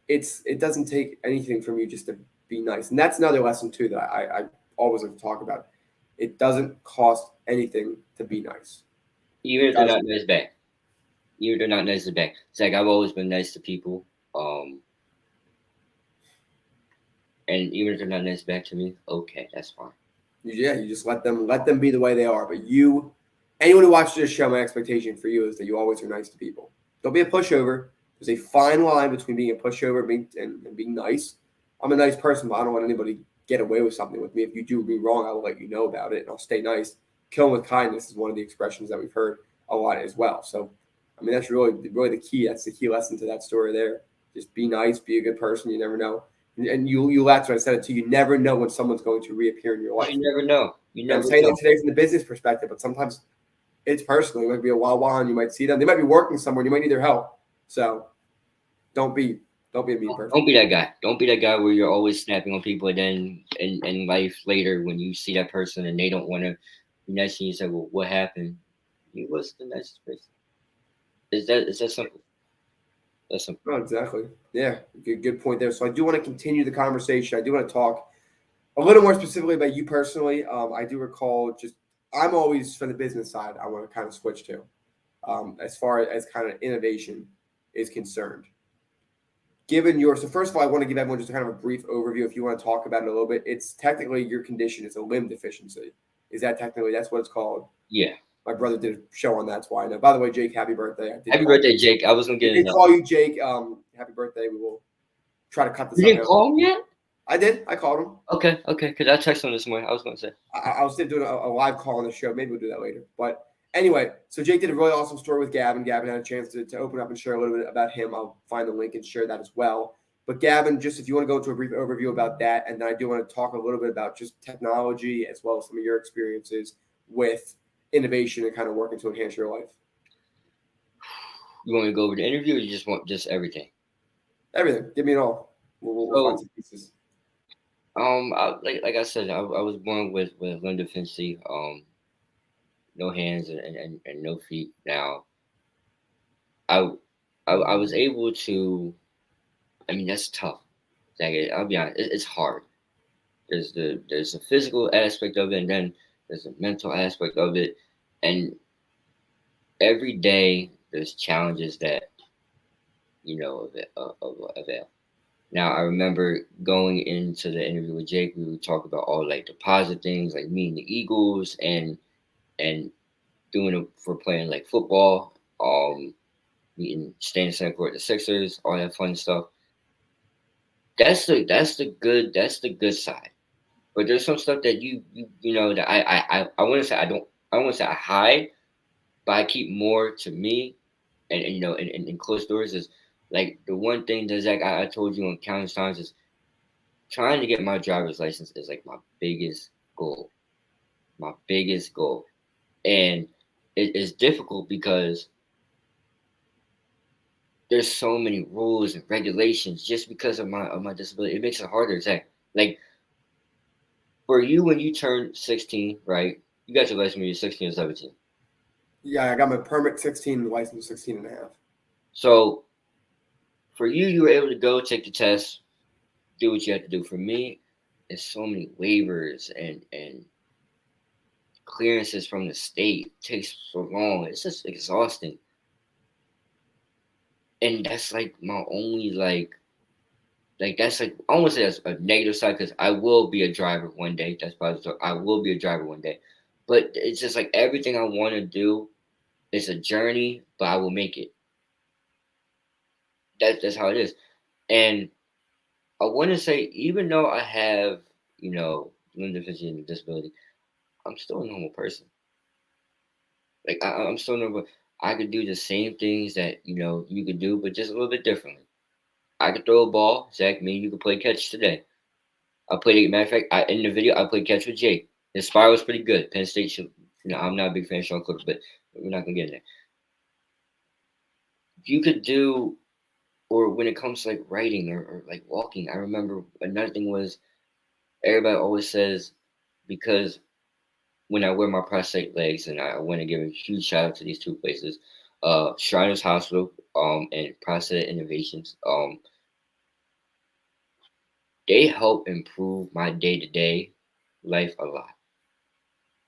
S2: it doesn't take anything from you just to be nice. And that's another lesson too that I always like to talk about. It doesn't cost anything to be nice.
S3: Even if they're not nice back. Even if they're not nice back. It's like I've always been nice to people. And even if they're not nice back to me, okay, that's fine.
S2: Yeah, you just let them be the way they are. But anyone who watches this show, my expectation for you is that you always are nice to people. Don't be a pushover. There's a fine line between being a pushover and being nice. I'm a nice person, but I don't want anybody to get away with something with me. If you do me wrong, I will let you know about it, and I'll stay nice. Kill with kindness is one of the expressions that we've heard a lot as well. So, I mean, that's really the key. That's the key lesson to that story there. Just be nice, be a good person. You never know. And you that's what I said it to you. You never know when someone's going to reappear in your life.
S3: You never know.
S2: I'm saying that today from the business perspective, but sometimes it's personal. It might be a Wawa, and you might see them. They might be working somewhere. And you might need their help. So don't be a mean person.
S3: Don't be that guy. Don't be that guy where you're always snapping on people, and then in life later when you see that person and they don't want to be nice to you, you say, well, what happened? He was the nicest person. Is that simple? That's simple.
S2: Oh, exactly. Yeah, good point there. So I do want to continue the conversation. I do want to talk a little more specifically about you personally. I do recall I'm always from the business side. I want to kind of switch to as far as kind of innovation is concerned. So first of all, I want to give everyone just kind of a brief overview. If you want to talk about it a little bit, it's technically your condition. It's a limb deficiency. That's what it's called?
S3: Yeah.
S2: My brother did a show on that. That's why I know. By the way, Jake, happy birthday.
S3: Happy birthday, Jake. I was going to get it.
S2: Call you Jake. Happy birthday. We will try to cut this.
S3: You didn't call him yet?
S2: I did. I called him.
S3: Okay. Because I texted him this morning. I was going to say.
S2: I was doing a live call on the show. Maybe we'll do that later. But anyway, so Jake did a really awesome story with Gavin. Gavin had a chance to open up and share a little bit about him. I'll find the link and share that as well. But Gavin, just if you want to go into a brief overview about that, and then I do want to talk a little bit about just technology as well as some of your experiences with innovation and kind of working to enhance your life.
S3: You want me to go over the interview, or you just want just everything?
S2: Everything. Give me it all. We'll find some pieces.
S3: Like I said, I was born with limb deficiency, no hands and no feet. Now, I was able to. I mean, that's tough. Like, I'll be honest, it's hard. There's a physical aspect of it, and then there's a mental aspect of it, and every day there's challenges that avail. Now I remember going into the interview with Jake, we would talk about all like the positive things, like meeting the Eagles and doing it for playing like football, meeting staying in center court the Sixers, all that fun stuff. That's the good side. But there's some stuff that that I want to say I want to say I hide, but I keep more to me, and in closed doors is like the one thing that Zach I told you on countless times is trying to get my driver's license is like my biggest goal, and it is difficult because there's so many rules and regulations just because of my disability. It makes it harder, Zach. Like for you when you turn 16, right? You got your license when you're 16 or 17.
S2: Yeah, I got my permit 16, license 16 and a half.
S3: So for you, you were able to go take the test, do what you had to do. For me, it's so many waivers and clearances from the state. It takes so long. It's just exhausting. And that's like my only that's like I won't say that's a negative side because I will be a driver one day. That's positive. I will be a driver one day. But it's just like everything I want to do is a journey, but I will make it. That's how it is. And I want to say, even though I have, limited vision and disability, I'm still a normal person. Like I'm still normal. I could do the same things that you could do, but just a little bit differently. I could throw a ball. Zach, me, you could play catch today. I played. Matter of fact, in the video, I played catch with Jake. His spire was pretty good. Penn State should. I'm not a big fan of Sean Clifford, but we're not gonna get in there. You could do, or when it comes to like writing or like walking, I remember another thing was everybody always says because when I wear my prosthetic legs, and I want to give a huge shout out to these two places, Shriners Hospital, and Prosthetic Innovations. They help improve my day to day life a lot.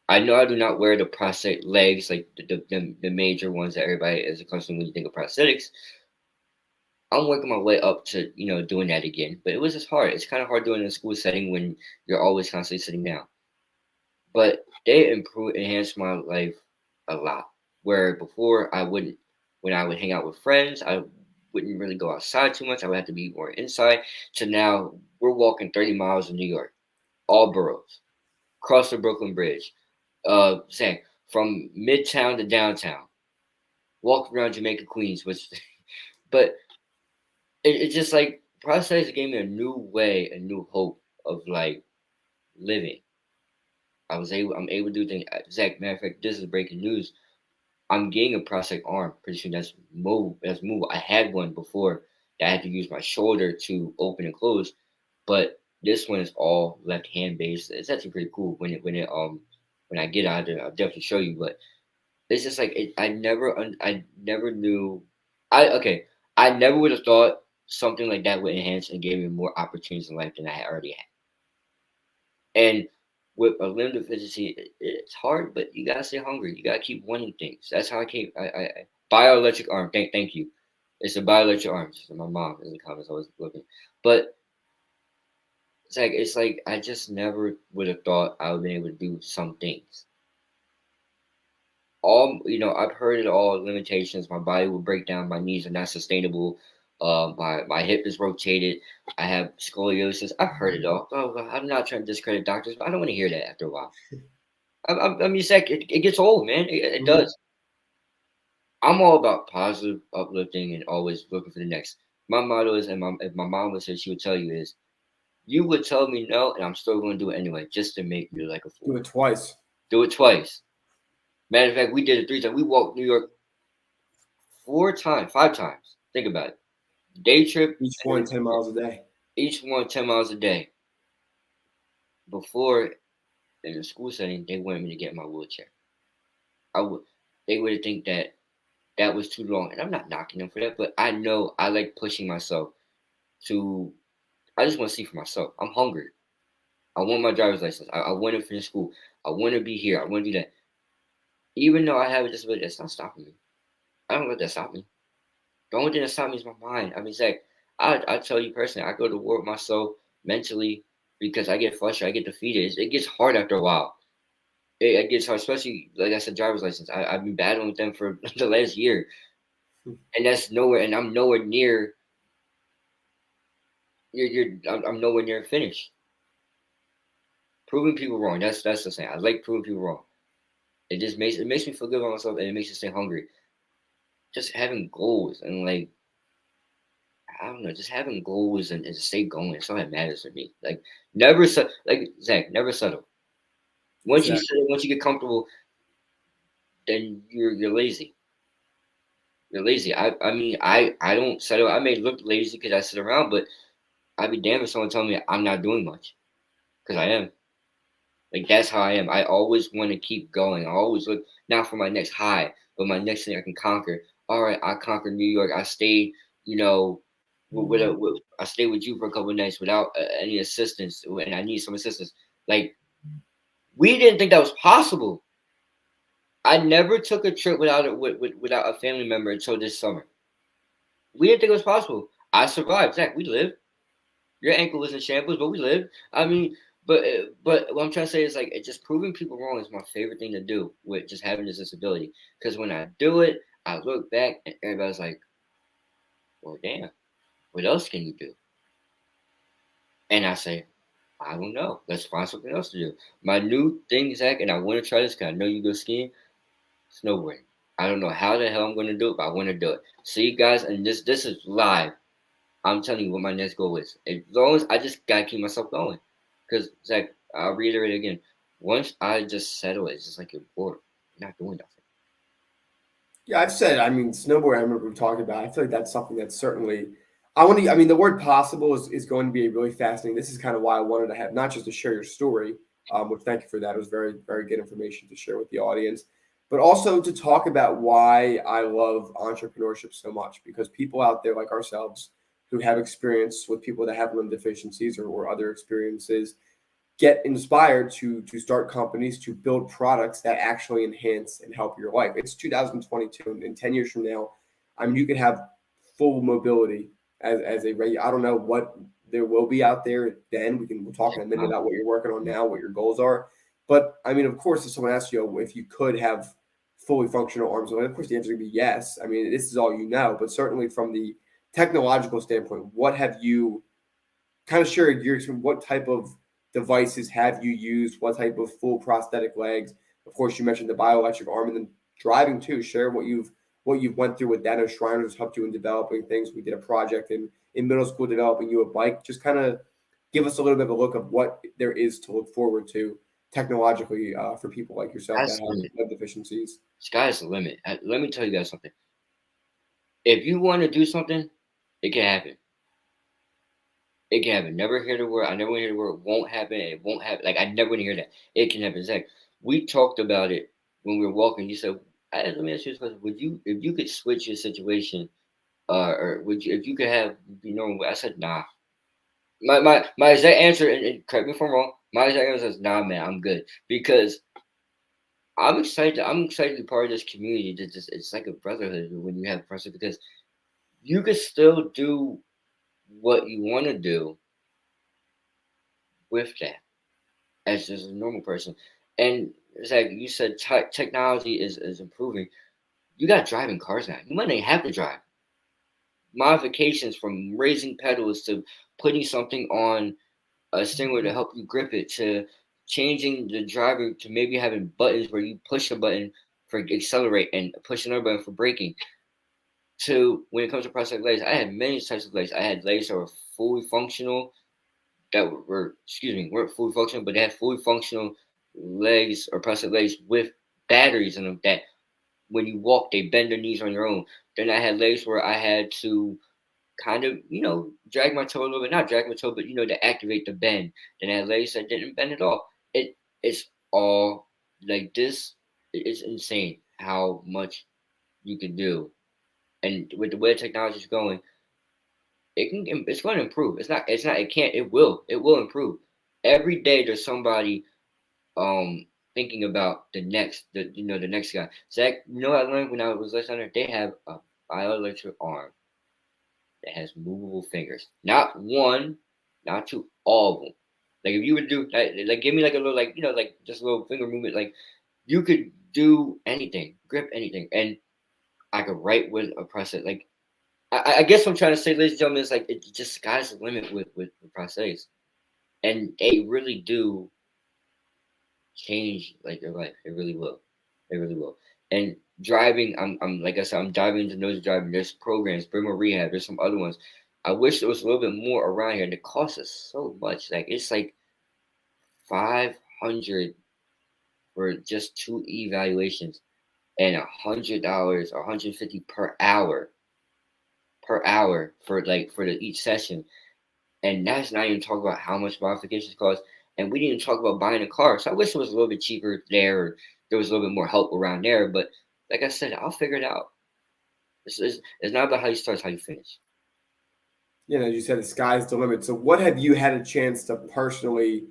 S3: I know I do not wear the prosthetic legs like the major ones that everybody is accustomed when you think of prosthetics. I'm working my way up to doing that again, but it was just hard. It's kind of hard doing it in a school setting when you're always constantly sitting down. But they enhanced my life a lot. Where before when I would hang out with friends, I wouldn't really go outside too much. I would have to be more inside. To now, we're walking 30 miles in New York, all boroughs, cross the Brooklyn Bridge, saying from Midtown to downtown, walk around Jamaica, Queens, but it just like process gave me a new way, a new hope of like living. I'm able to do things. Zach, matter of fact, this is breaking news. I'm getting a prosthetic arm pretty soon. That's move. That's move. I had one before that I had to use my shoulder to open and close, but this one is all left hand based. It's actually pretty cool when I get out there. I'll definitely show you. But it's just like I never knew. I never would have thought something like that would enhance and give me more opportunities in life than I had already had. And with a limited deficiency, it's hard, but you gotta stay hungry. You gotta keep wanting things. That's how I came. I bioelectric arm. Thank you. It's a bioelectric arm. So my mom in the comments always looking, but it's like I just never would have thought I would be able to do some things. I've heard it all. Limitations. My body will break down. My knees are not sustainable. My hip is rotated. I have scoliosis. I've heard it all. Oh, I'm not trying to discredit doctors, but I don't want to hear that after a while. I mean, Zach, it gets old, man. It does. I'm all about positive, uplifting, and always looking for the next. My motto is, and if my mom would say, she would tell you is, you would tell me no, and I'm still going to do it anyway, just to make you like a fool.
S2: Do it twice.
S3: Do it twice. Matter of fact, we did it 3 times. We walked New York 5 times. Think about it. Day trip.
S2: Each one 10 miles a day.
S3: Each one 10 miles a day. Before, in a school setting, they wanted me to get in my wheelchair. They would think that that was too long. And I'm not knocking them for that, but I know I like pushing myself to. I just want to see for myself. I'm hungry. I want my driver's license. I want to finish school. I want to be here. I want to do that. Even though I have a disability, that's not stopping me. I don't let that stop me. The only thing that stops me is my mind. I mean, Zach, I tell you personally, I go to war with myself mentally because I get frustrated. I get defeated. It gets hard after a while. It gets hard, especially like I said, driver's license. I've been battling with them for the last year, and that's nowhere. And I'm nowhere near. I'm nowhere near finished. Proving people wrong. That's the thing. I like proving people wrong. It makes me feel good about myself, and it makes me stay hungry. Just having goals and like I don't know, just having goals and stay going. That's all that matters to me. Like never like Zach, never settle. Once you
S2: Exactly.
S3: settle, once you get comfortable, then you're lazy. You're lazy. I mean I don't settle. I may look lazy because I sit around, but I'd be damned if someone telling me I'm not doing much because I am. Like that's how I am. I always want to keep going. I always look not for my next high, but my next thing I can conquer. All right, I conquered New York. I stayed, I stayed with you for a couple of nights without any assistance, and I need some assistance. Like we didn't think that was possible. I never took a trip without a family member until this summer. We didn't think it was possible. I survived. Zach, we lived. Your ankle was in shambles, but we lived. I mean, but what I'm trying to say is like it just proving people wrong is my favorite thing to do with just having this disability. Because when I do it, I look back and everybody's like, "Well, damn, what else can you do?" And I say, "I don't know. Let's find something else to do." My new thing, Zach, and I want to try this because I know you go skiing, snowboarding. I don't know how the hell I'm going to do it, but I want to do it. See, guys, and this is live. I'm telling you what my next goal is. As long as I just gotta keep myself going. Because Zach, I'll reiterate again. Once I just settle it, it's just like you're bored. You're not doing nothing.
S2: Yeah, I've said, I mean, snowboard, I remember we talked about. I feel like that's something that's certainly, I mean, the word possible is going to be really fascinating. This is kind of why I wanted to have, not just to share your story, which thank you for that. It was very, very good information to share with the audience, but also to talk about why I love entrepreneurship so much because people out there like ourselves who have experience with people that have limb deficiencies or other experiences get inspired to start companies to build products that actually enhance and help your life. It's 2022, and 10 years from now, I mean, you could have full mobility as a regular. I don't know what there will be out there then. We'll talk in a minute
S3: Wow.
S2: about what you're working on now, what your goals are. But I mean, of course, if someone asks you if you could have fully functional arms, well, of course the answer would be yes. I mean, this is all you know, but certainly from the technological standpoint, what have you kind of share your experience? What type of devices have you used? What type of full prosthetic legs? Of course, you mentioned the bioelectric arm, and then driving too. Share what you've went through with that. As Shriners helped you in developing things. We did a project in middle school developing you a bike. Just kind of give us a little bit of a look of what there is to look forward to technologically for people like yourself that
S3: Sky's the
S2: have
S3: limit.
S2: limb deficiencies.
S3: Sky's the limit. Let me tell you guys something. If you want to do something, it can happen. It can happen. Never hear the word. I never want to hear the word won't happen. It won't happen. Like I never want to hear that. It can happen. Zach, we talked about it when we were walking. You said, hey, "Let me ask you this question: Would you, if you could switch your situation, or would you, if you could have be normal?" I said, "Nah." My exact answer, and correct me if I'm wrong. My exact answer is, "Nah, man, I'm good," because I'm excited. I'm excited to be part of this community. It's like a brotherhood when you have a person because you can still do what you want to do with that as just a normal person. And it's like you said, technology is improving. You got driving cars now. You might not have to drive. Modifications from raising pedals to putting something on a stinger to help you grip it to changing the driver to maybe having buttons where you push a button for accelerate and push another button for braking. To when it comes to prosthetic legs, I had many types of legs. I had legs that were fully functional that were excuse me weren't fully functional, but they had fully functional legs or prosthetic legs with batteries in them that when you walk they bend their knees on your own. Then I had legs where I had to kind of drag my toe a little bit, not drag my toe, but to activate the bend. Then I had legs that didn't bend at all. It's all like this. It's insane how much you can do, and with the way technology is going, it's going to improve. It will improve. Every day there's somebody thinking about the next guy. Zach, I learned when I was listening, they have a bioelectric arm that has movable fingers. Not one, not two, all of them. Like if you would do like give me like a little like just a little finger movement, like you could do anything, grip anything, and I could write with a prosthetic. Like I guess what I'm trying to say, ladies and gentlemen, is like it just sky's the limit with prosthetics, and they really do change like your life. It really will. It really will. And driving, I'm like I said, I'm diving into nose driving. There's programs, Burma Rehab. There's some other ones. I wish there was a little bit more around here, and it costs us so much. Like it's like 500 for just 2 evaluations, and $100 or 150 per hour for each session. And that's not even talking about how much modifications cost. And we didn't even talk about buying a car. So I wish it was a little bit cheaper there, or there was a little bit more help around there. But like I said, I'll figure it out. It's not about how you start, it's how you finish.
S2: As you said, the sky's the limit. So what have you had a chance to personally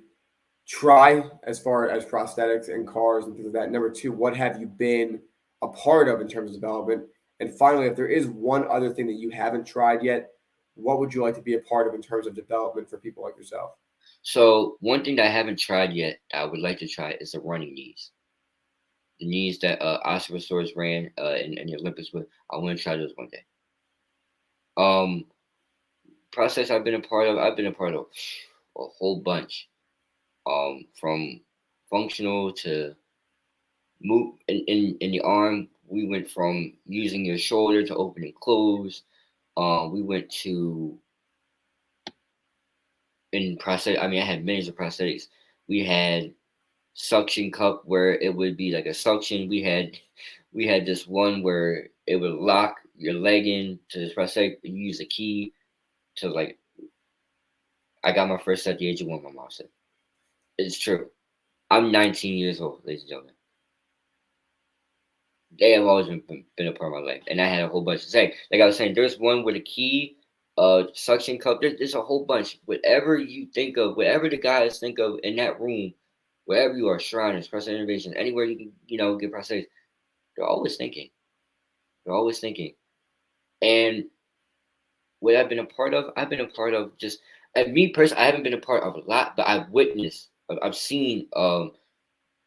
S2: try as far as prosthetics and cars and things like that? Number two, what have you been a part of in terms of development? And finally, if there is one other thing that you haven't tried yet, what would you like to be a part of in terms of development for people like yourself?
S3: So one thing that I haven't tried yet, that I would like to try, is the running knees. The knees that Oscar Pistorius ran in the Olympics with. I want to try those one day. Process I've been a part of a whole bunch. From functional to move in the arm. We went from using your shoulder to open and close. We went to in prosthetic. I mean, I had millions of prosthetics. We had suction cup where it would be like a suction. We had this one where it would lock your leg in to this prosthetic. You use a key to like. I got my first at the age of 1. My mom said, "It's true." I'm 19 years old, ladies and gentlemen. They have always been a part of my life, and I had a whole bunch to say. Like I was saying, there's one with a key, suction cup. There's a whole bunch. Whatever you think of, whatever the guys think of in that room, wherever you are, Shriners, Prosthetic Innovation, anywhere you can, get prosthetics, they're always thinking. They're always thinking. And what I've been a part of just, and me personally, I haven't been a part of a lot, but I've witnessed, I've seen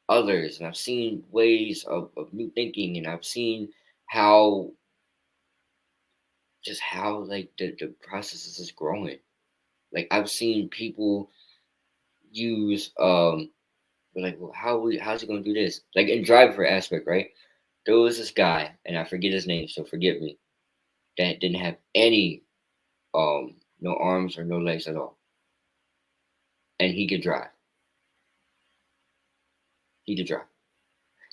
S3: others, and I've seen ways of new thinking, and I've seen how like the process is growing. Like I've seen people use like, well, how's he gonna do this? Like in driver aspect, right? There was this guy, and I forget his name, so forgive me, that didn't have any no arms or no legs at all. And he could drive. He could drive.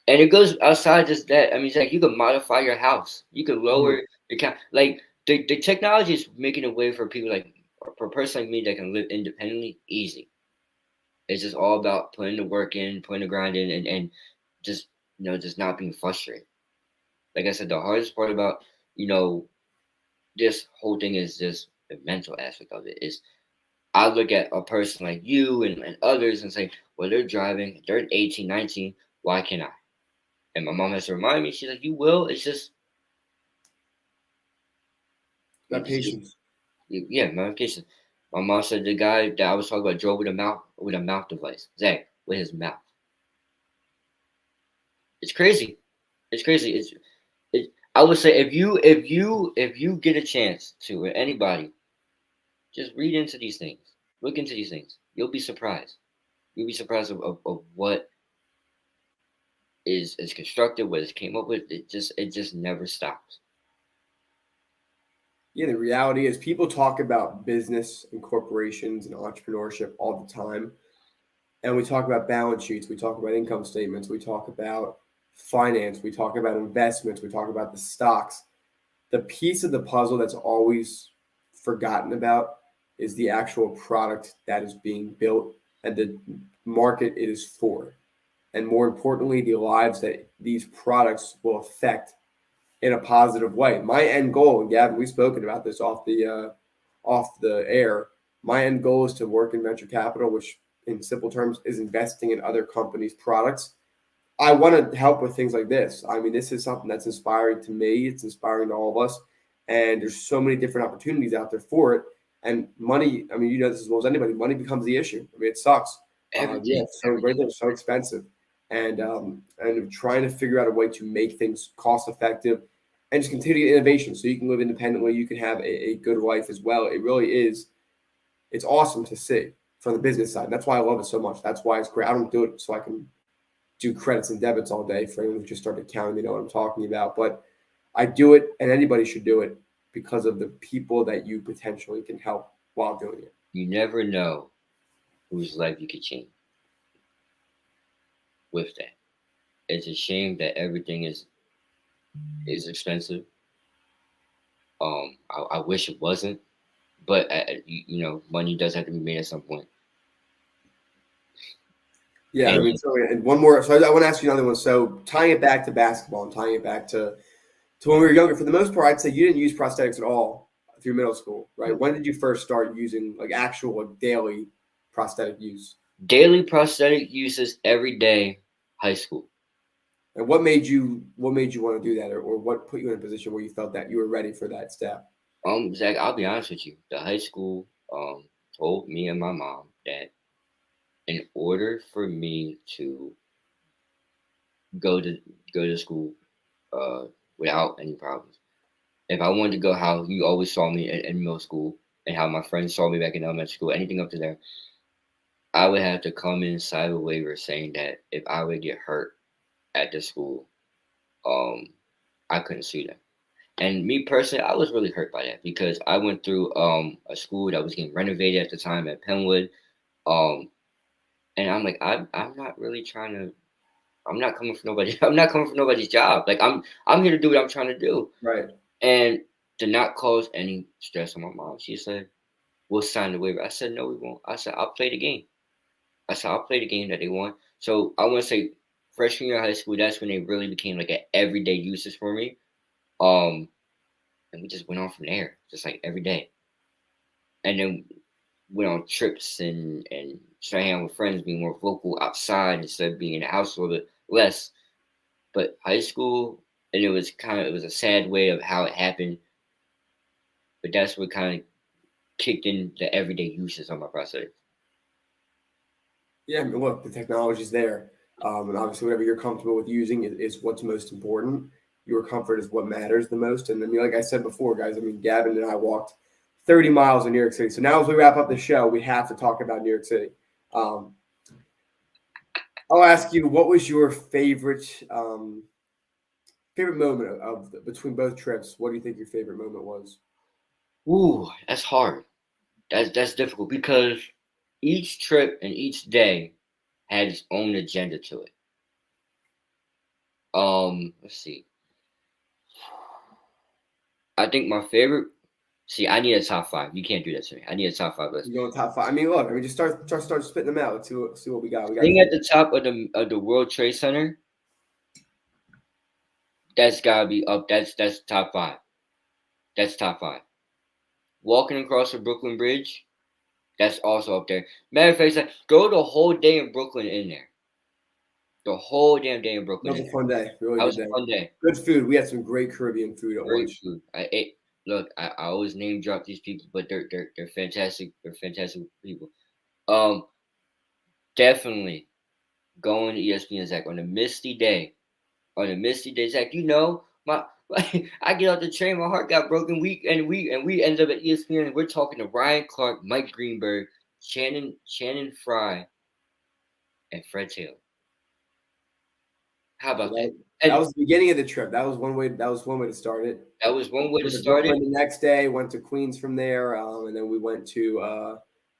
S3: And it goes outside just that. I mean, it's like you could modify your house. You could lower the count. Like the technology is making a way for people for a person like me that can live independently easy. It's just all about putting the work in, putting the grind in, and just just not being frustrated. Like I said, the hardest part about this whole thing is just the mental aspect of it. Is I look at a person like you and others and say, well, they're driving, they're 18, 19, why can't I? And my mom has to remind me, she's like, you will, it's just
S2: That patience.
S3: Yeah, my patience. My mom said the guy that I was talking about drove with a mouth device. Zach, with his mouth. It's crazy. It's crazy. I would say if you get a chance to, or anybody, just read into these things. Look into these things. You'll be surprised. You'll be surprised of what is constructed, what it came up with. It just never stops.
S2: Yeah, the reality is people talk about business and corporations and entrepreneurship all the time. And we talk about balance sheets, we talk about income statements, we talk about finance, we talk about investments, we talk about the stocks. The piece of the puzzle that's always forgotten about is the actual product that is being built and the market it is for. And more importantly, the lives that these products will affect in a positive way. My end goal, and Gavin, we've spoken about this off the air. My end goal is to work in venture capital, which in simple terms is investing in other companies' products. I want to help with things like this. I mean, this is something that's inspiring to me. It's inspiring to all of us. And there's so many different opportunities out there for it. And money, I mean, you know this as well as anybody, money becomes the issue. I mean, it sucks.
S3: Everything.
S2: So right there, so expensive. And trying to figure out a way to make things cost effective and just continue innovation so you can live independently, you can have a good life as well. It really is, it's awesome to see from the business side. That's why I love it so much. That's why it's great. I don't do it so I can do credits and debits all day. For anyone who just started counting, they know what I'm talking about. But I do it, and anybody should do it because of the people that you potentially can help while doing it.
S3: You never know whose life you could change with that. It's a shame that everything is expensive. I wish it wasn't, but you know, money does have to be made at some point.
S2: Yeah, I
S3: And
S2: mean, so and one more. So I want to ask you another one. So tying it back to basketball and tying it back to when we were younger, for the most part, I'd say you didn't use prosthetics at all through middle school, right? When did you first start using like actual like, daily prosthetic use?
S3: daily prosthetic uses every day, high school.
S2: And what made you want to do that, or what put you in a position where you felt that you were ready for that step?
S3: Zach, I'll be honest with you. The high school told me and my mom that in order for me to go to school without any problems, if I wanted to go how you always saw me in middle school and how my friends saw me back in elementary school, anything up to there, I would have to come in sign a waiver saying that if I would get hurt at the school, I couldn't sue them. And me personally, I was really hurt by that because I went through a school that was getting renovated at the time at Penwood. Um, and I'm like, I'm not really trying to. I'm not coming for nobody. I'm not coming for nobody's job. Like I'm here to do what I'm trying to do.
S2: Right.
S3: And to not cause any stress on my mom, she said, "We'll sign the waiver." I said, "No, we won't." I said, "I'll play the game." I said, "I'll play the game that they want." So I want to say, freshman year of high school, that's when they really became like an everyday uses for me. Um, and we just went on from there, just like every day. And then went on trips and started hanging out with friends, being more vocal outside instead of being in the house a little bit less. But high school, and it was a sad way of how it happened. But that's what kind of kicked in the everyday uses on my prosthetics.
S2: Yeah, I mean, look, the technology's there, and obviously, whatever you're comfortable with using is what's most important. Your comfort is what matters the most. And I mean, like I said before, guys, I mean, Gavin and I walked 30 miles in New York City. So now, as we wrap up the show, we have to talk about New York City. I'll ask you, what was your favorite moment of between both trips? What do you think your favorite moment was?
S3: Ooh, that's hard. That's difficult because each trip and each day had its own agenda to it. Let's see. I think my favorite. See, I need a top five. You can't do that to me. I need a top five list.
S2: You go top five. I mean, look. I mean, just start spitting them out. Let's see what we got.
S3: Being at the top of the World Trade Center, that's gotta be up. That's top five. That's top five. Walking across the Brooklyn Bridge, that's also up there. Matter of fact, go the whole day in Brooklyn in there. The whole damn day in Brooklyn.
S2: That was a fun day. Really
S3: that
S2: good
S3: was
S2: day.
S3: a fun day.
S2: Good food. We had some great Caribbean food at
S3: Great
S2: lunch.
S3: food. I ate. Look, I always name drop these people, but they're fantastic. They're fantastic people. Definitely going to ESPN Zach on a misty day. On a misty day, Zach, you know my. I get off the train, my heart got broken. We ended up at ESPN. And we're talking to Ryan Clark, Mike Greenberg, Shannon Fry, and Fred Taylor. How about that?
S2: That was the beginning of the trip. That was one way. That was one way to start it.
S3: That was one way to start it.
S2: The next day, went to Queens from there, and then we went to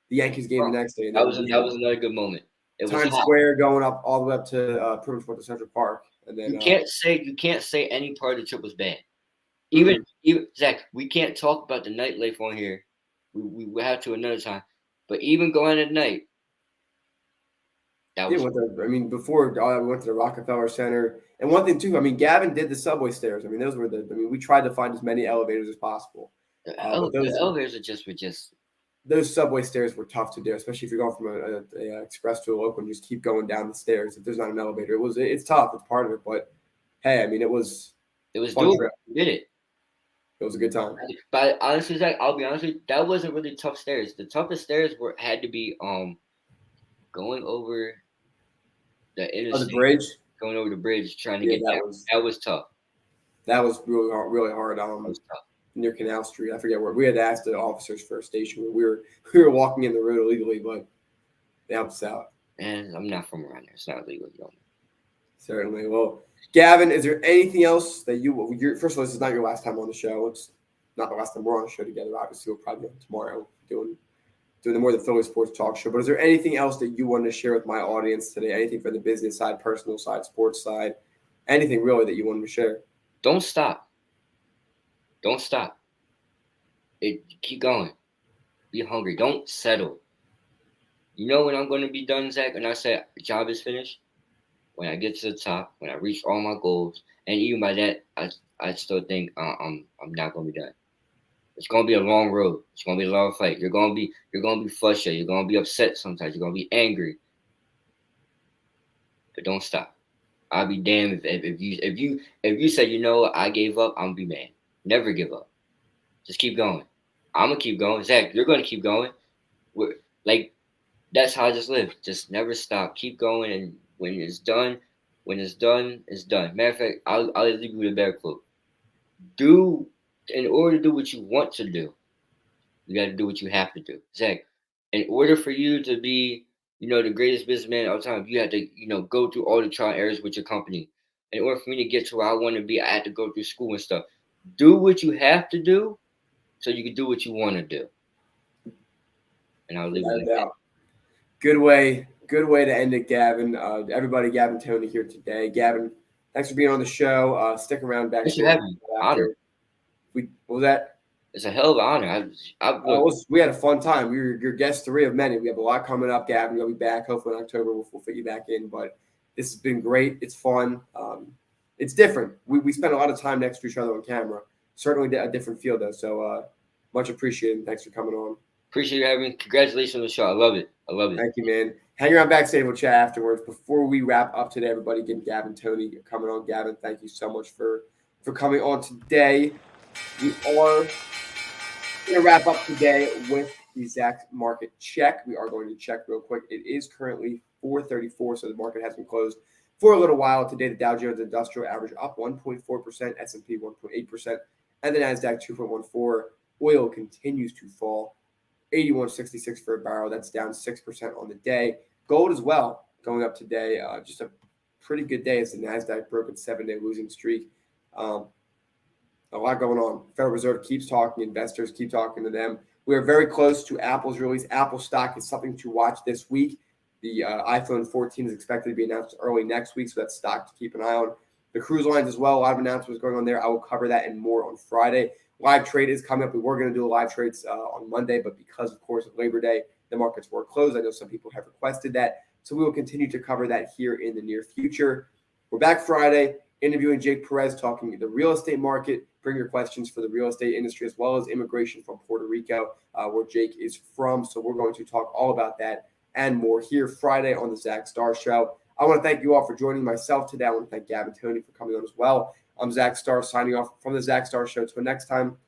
S2: the Yankees game the next day. And
S3: that was another good moment. It
S2: Times
S3: was
S2: Square, going up all the way up to pretty much to Central Park, and then
S3: you can't say any part of the trip was bad. Even Zach, we can't talk about the nightlife on here. We will have to another time. But even going at night, That
S2: Yeah,
S3: was
S2: before we went to the Rockefeller Center. And one thing too, Gavin did the subway stairs. Those were we tried to find as many elevators as possible. But
S3: the elevators were just
S2: those subway stairs were tough to do, especially if you're going from a express to a local and just keep going down the stairs. If there's not an elevator, it's tough. It's part of it. But hey, it was fun
S3: doable.
S2: trip.
S3: We did it.
S2: It was a good time.
S3: But honestly, Zach, I'll be honest with you, that wasn't really tough stairs. The toughest stairs had to be going over the interstate,
S2: The bridge.
S3: going over the bridge, trying to
S2: Yeah,
S3: get down. That was tough.
S2: That was really hard. Really hard.
S3: That was tough.
S2: Near Canal Street. I forget where. We had to ask the officers for a station where we were walking in the road illegally, but they helped us out.
S3: And I'm not from around there. It's not illegal.
S2: Certainly. Well, Gavin, is there anything else that first of all, this is not your last time on the show. It's not the last time we're on the show together. Obviously, we'll probably be on tomorrow doing the more the Philly Sports Talk Show. But is there anything else that you wanted to share with my audience today? Anything from the business side, personal side, sports side, anything really that you wanted to share?
S3: Don't stop. Don't stop. Keep going. Be hungry. Don't settle. You know when I'm going to be done, Zach? When I say job is finished? When I get to the top, when I reach all my goals, and even by that, I still think I'm not going to be done. It's going to be a long road. It's going to be a long fight. You're going to be frustrated. You're going to be upset sometimes. You're going to be angry. But don't stop. I'll be damned if you say, I gave up, I'm gonna be mad. Never give up. Just keep going. I'm gonna keep going. Zach, you're gonna keep going. That's how I just live. Just never stop. Keep going, and when it's done, it's done. Matter of fact, I'll leave you with a better quote. In order to do what you want to do, you got to do what you have to do. Zach, in order for you to be the greatest businessman of all time, you have to, go through all the trial and errors with your company. In order for me to get to where I want to be, I had to go through school and stuff. Do what you have to do so you can do what you want to do. And I'll leave it like that.
S2: Good way to end it, Gavin. Everybody, Gaven Toney here today. Gavin, thanks for being on the show. Stick around back.
S3: Thanks for having me. Honor.
S2: What was that?
S3: It's a hell of an honor.
S2: We had a fun time. You're your guest 3 of many. We have a lot coming up, Gavin. You'll be back hopefully in October. We'll fit you back in. But this has been great. It's fun. It's different. We spent a lot of time next to each other on camera. Certainly a different feel, though. So much appreciated. Thanks for coming on.
S3: Appreciate you having me. Congratulations on the show. I love it.
S2: Thank you, man. Hang around backstage. We'll chat afterwards. Before we wrap up today, everybody, again, Gaven Toney coming on. Gavin, thank you so much for coming on today. We are going to wrap up today with the exact market check. We are going to check real quick. It is currently 4:34, so the market has been closed for a little while. Today, the Dow Jones Industrial average up 1.4%, S&P 1.8%, and the NASDAQ 2.14%. Oil continues to fall, 81.66 for a barrel. That's down 6% on the day. Gold as well going up today. Just a pretty good day as the NASDAQ broke its 7-day losing streak. A lot going on. Federal Reserve keeps talking. Investors keep talking to them. We are very close to Apple's release. Apple stock is something to watch this week. The iPhone 14 is expected to be announced early next week, so that's stock to keep an eye on. The cruise lines as well. A lot of announcements going on there. I will cover that and more on Friday. Live trade is coming up. We were going to do a live trades on Monday, but because, of course, of Labor Day, the markets were closed. I know some people have requested that, so we will continue to cover that here in the near future. We're back Friday, interviewing Jake Perez, talking the real estate market. Bring your questions for the real estate industry as well as immigration from Puerto Rico, where Jake is from. So we're going to talk all about that and more here Friday on the Zach Starr Show. I want to thank you all for joining myself today. I want to thank Gaven Toney for coming on as well. I'm Zach Starr signing off from the Zach Starr Show. Till next time,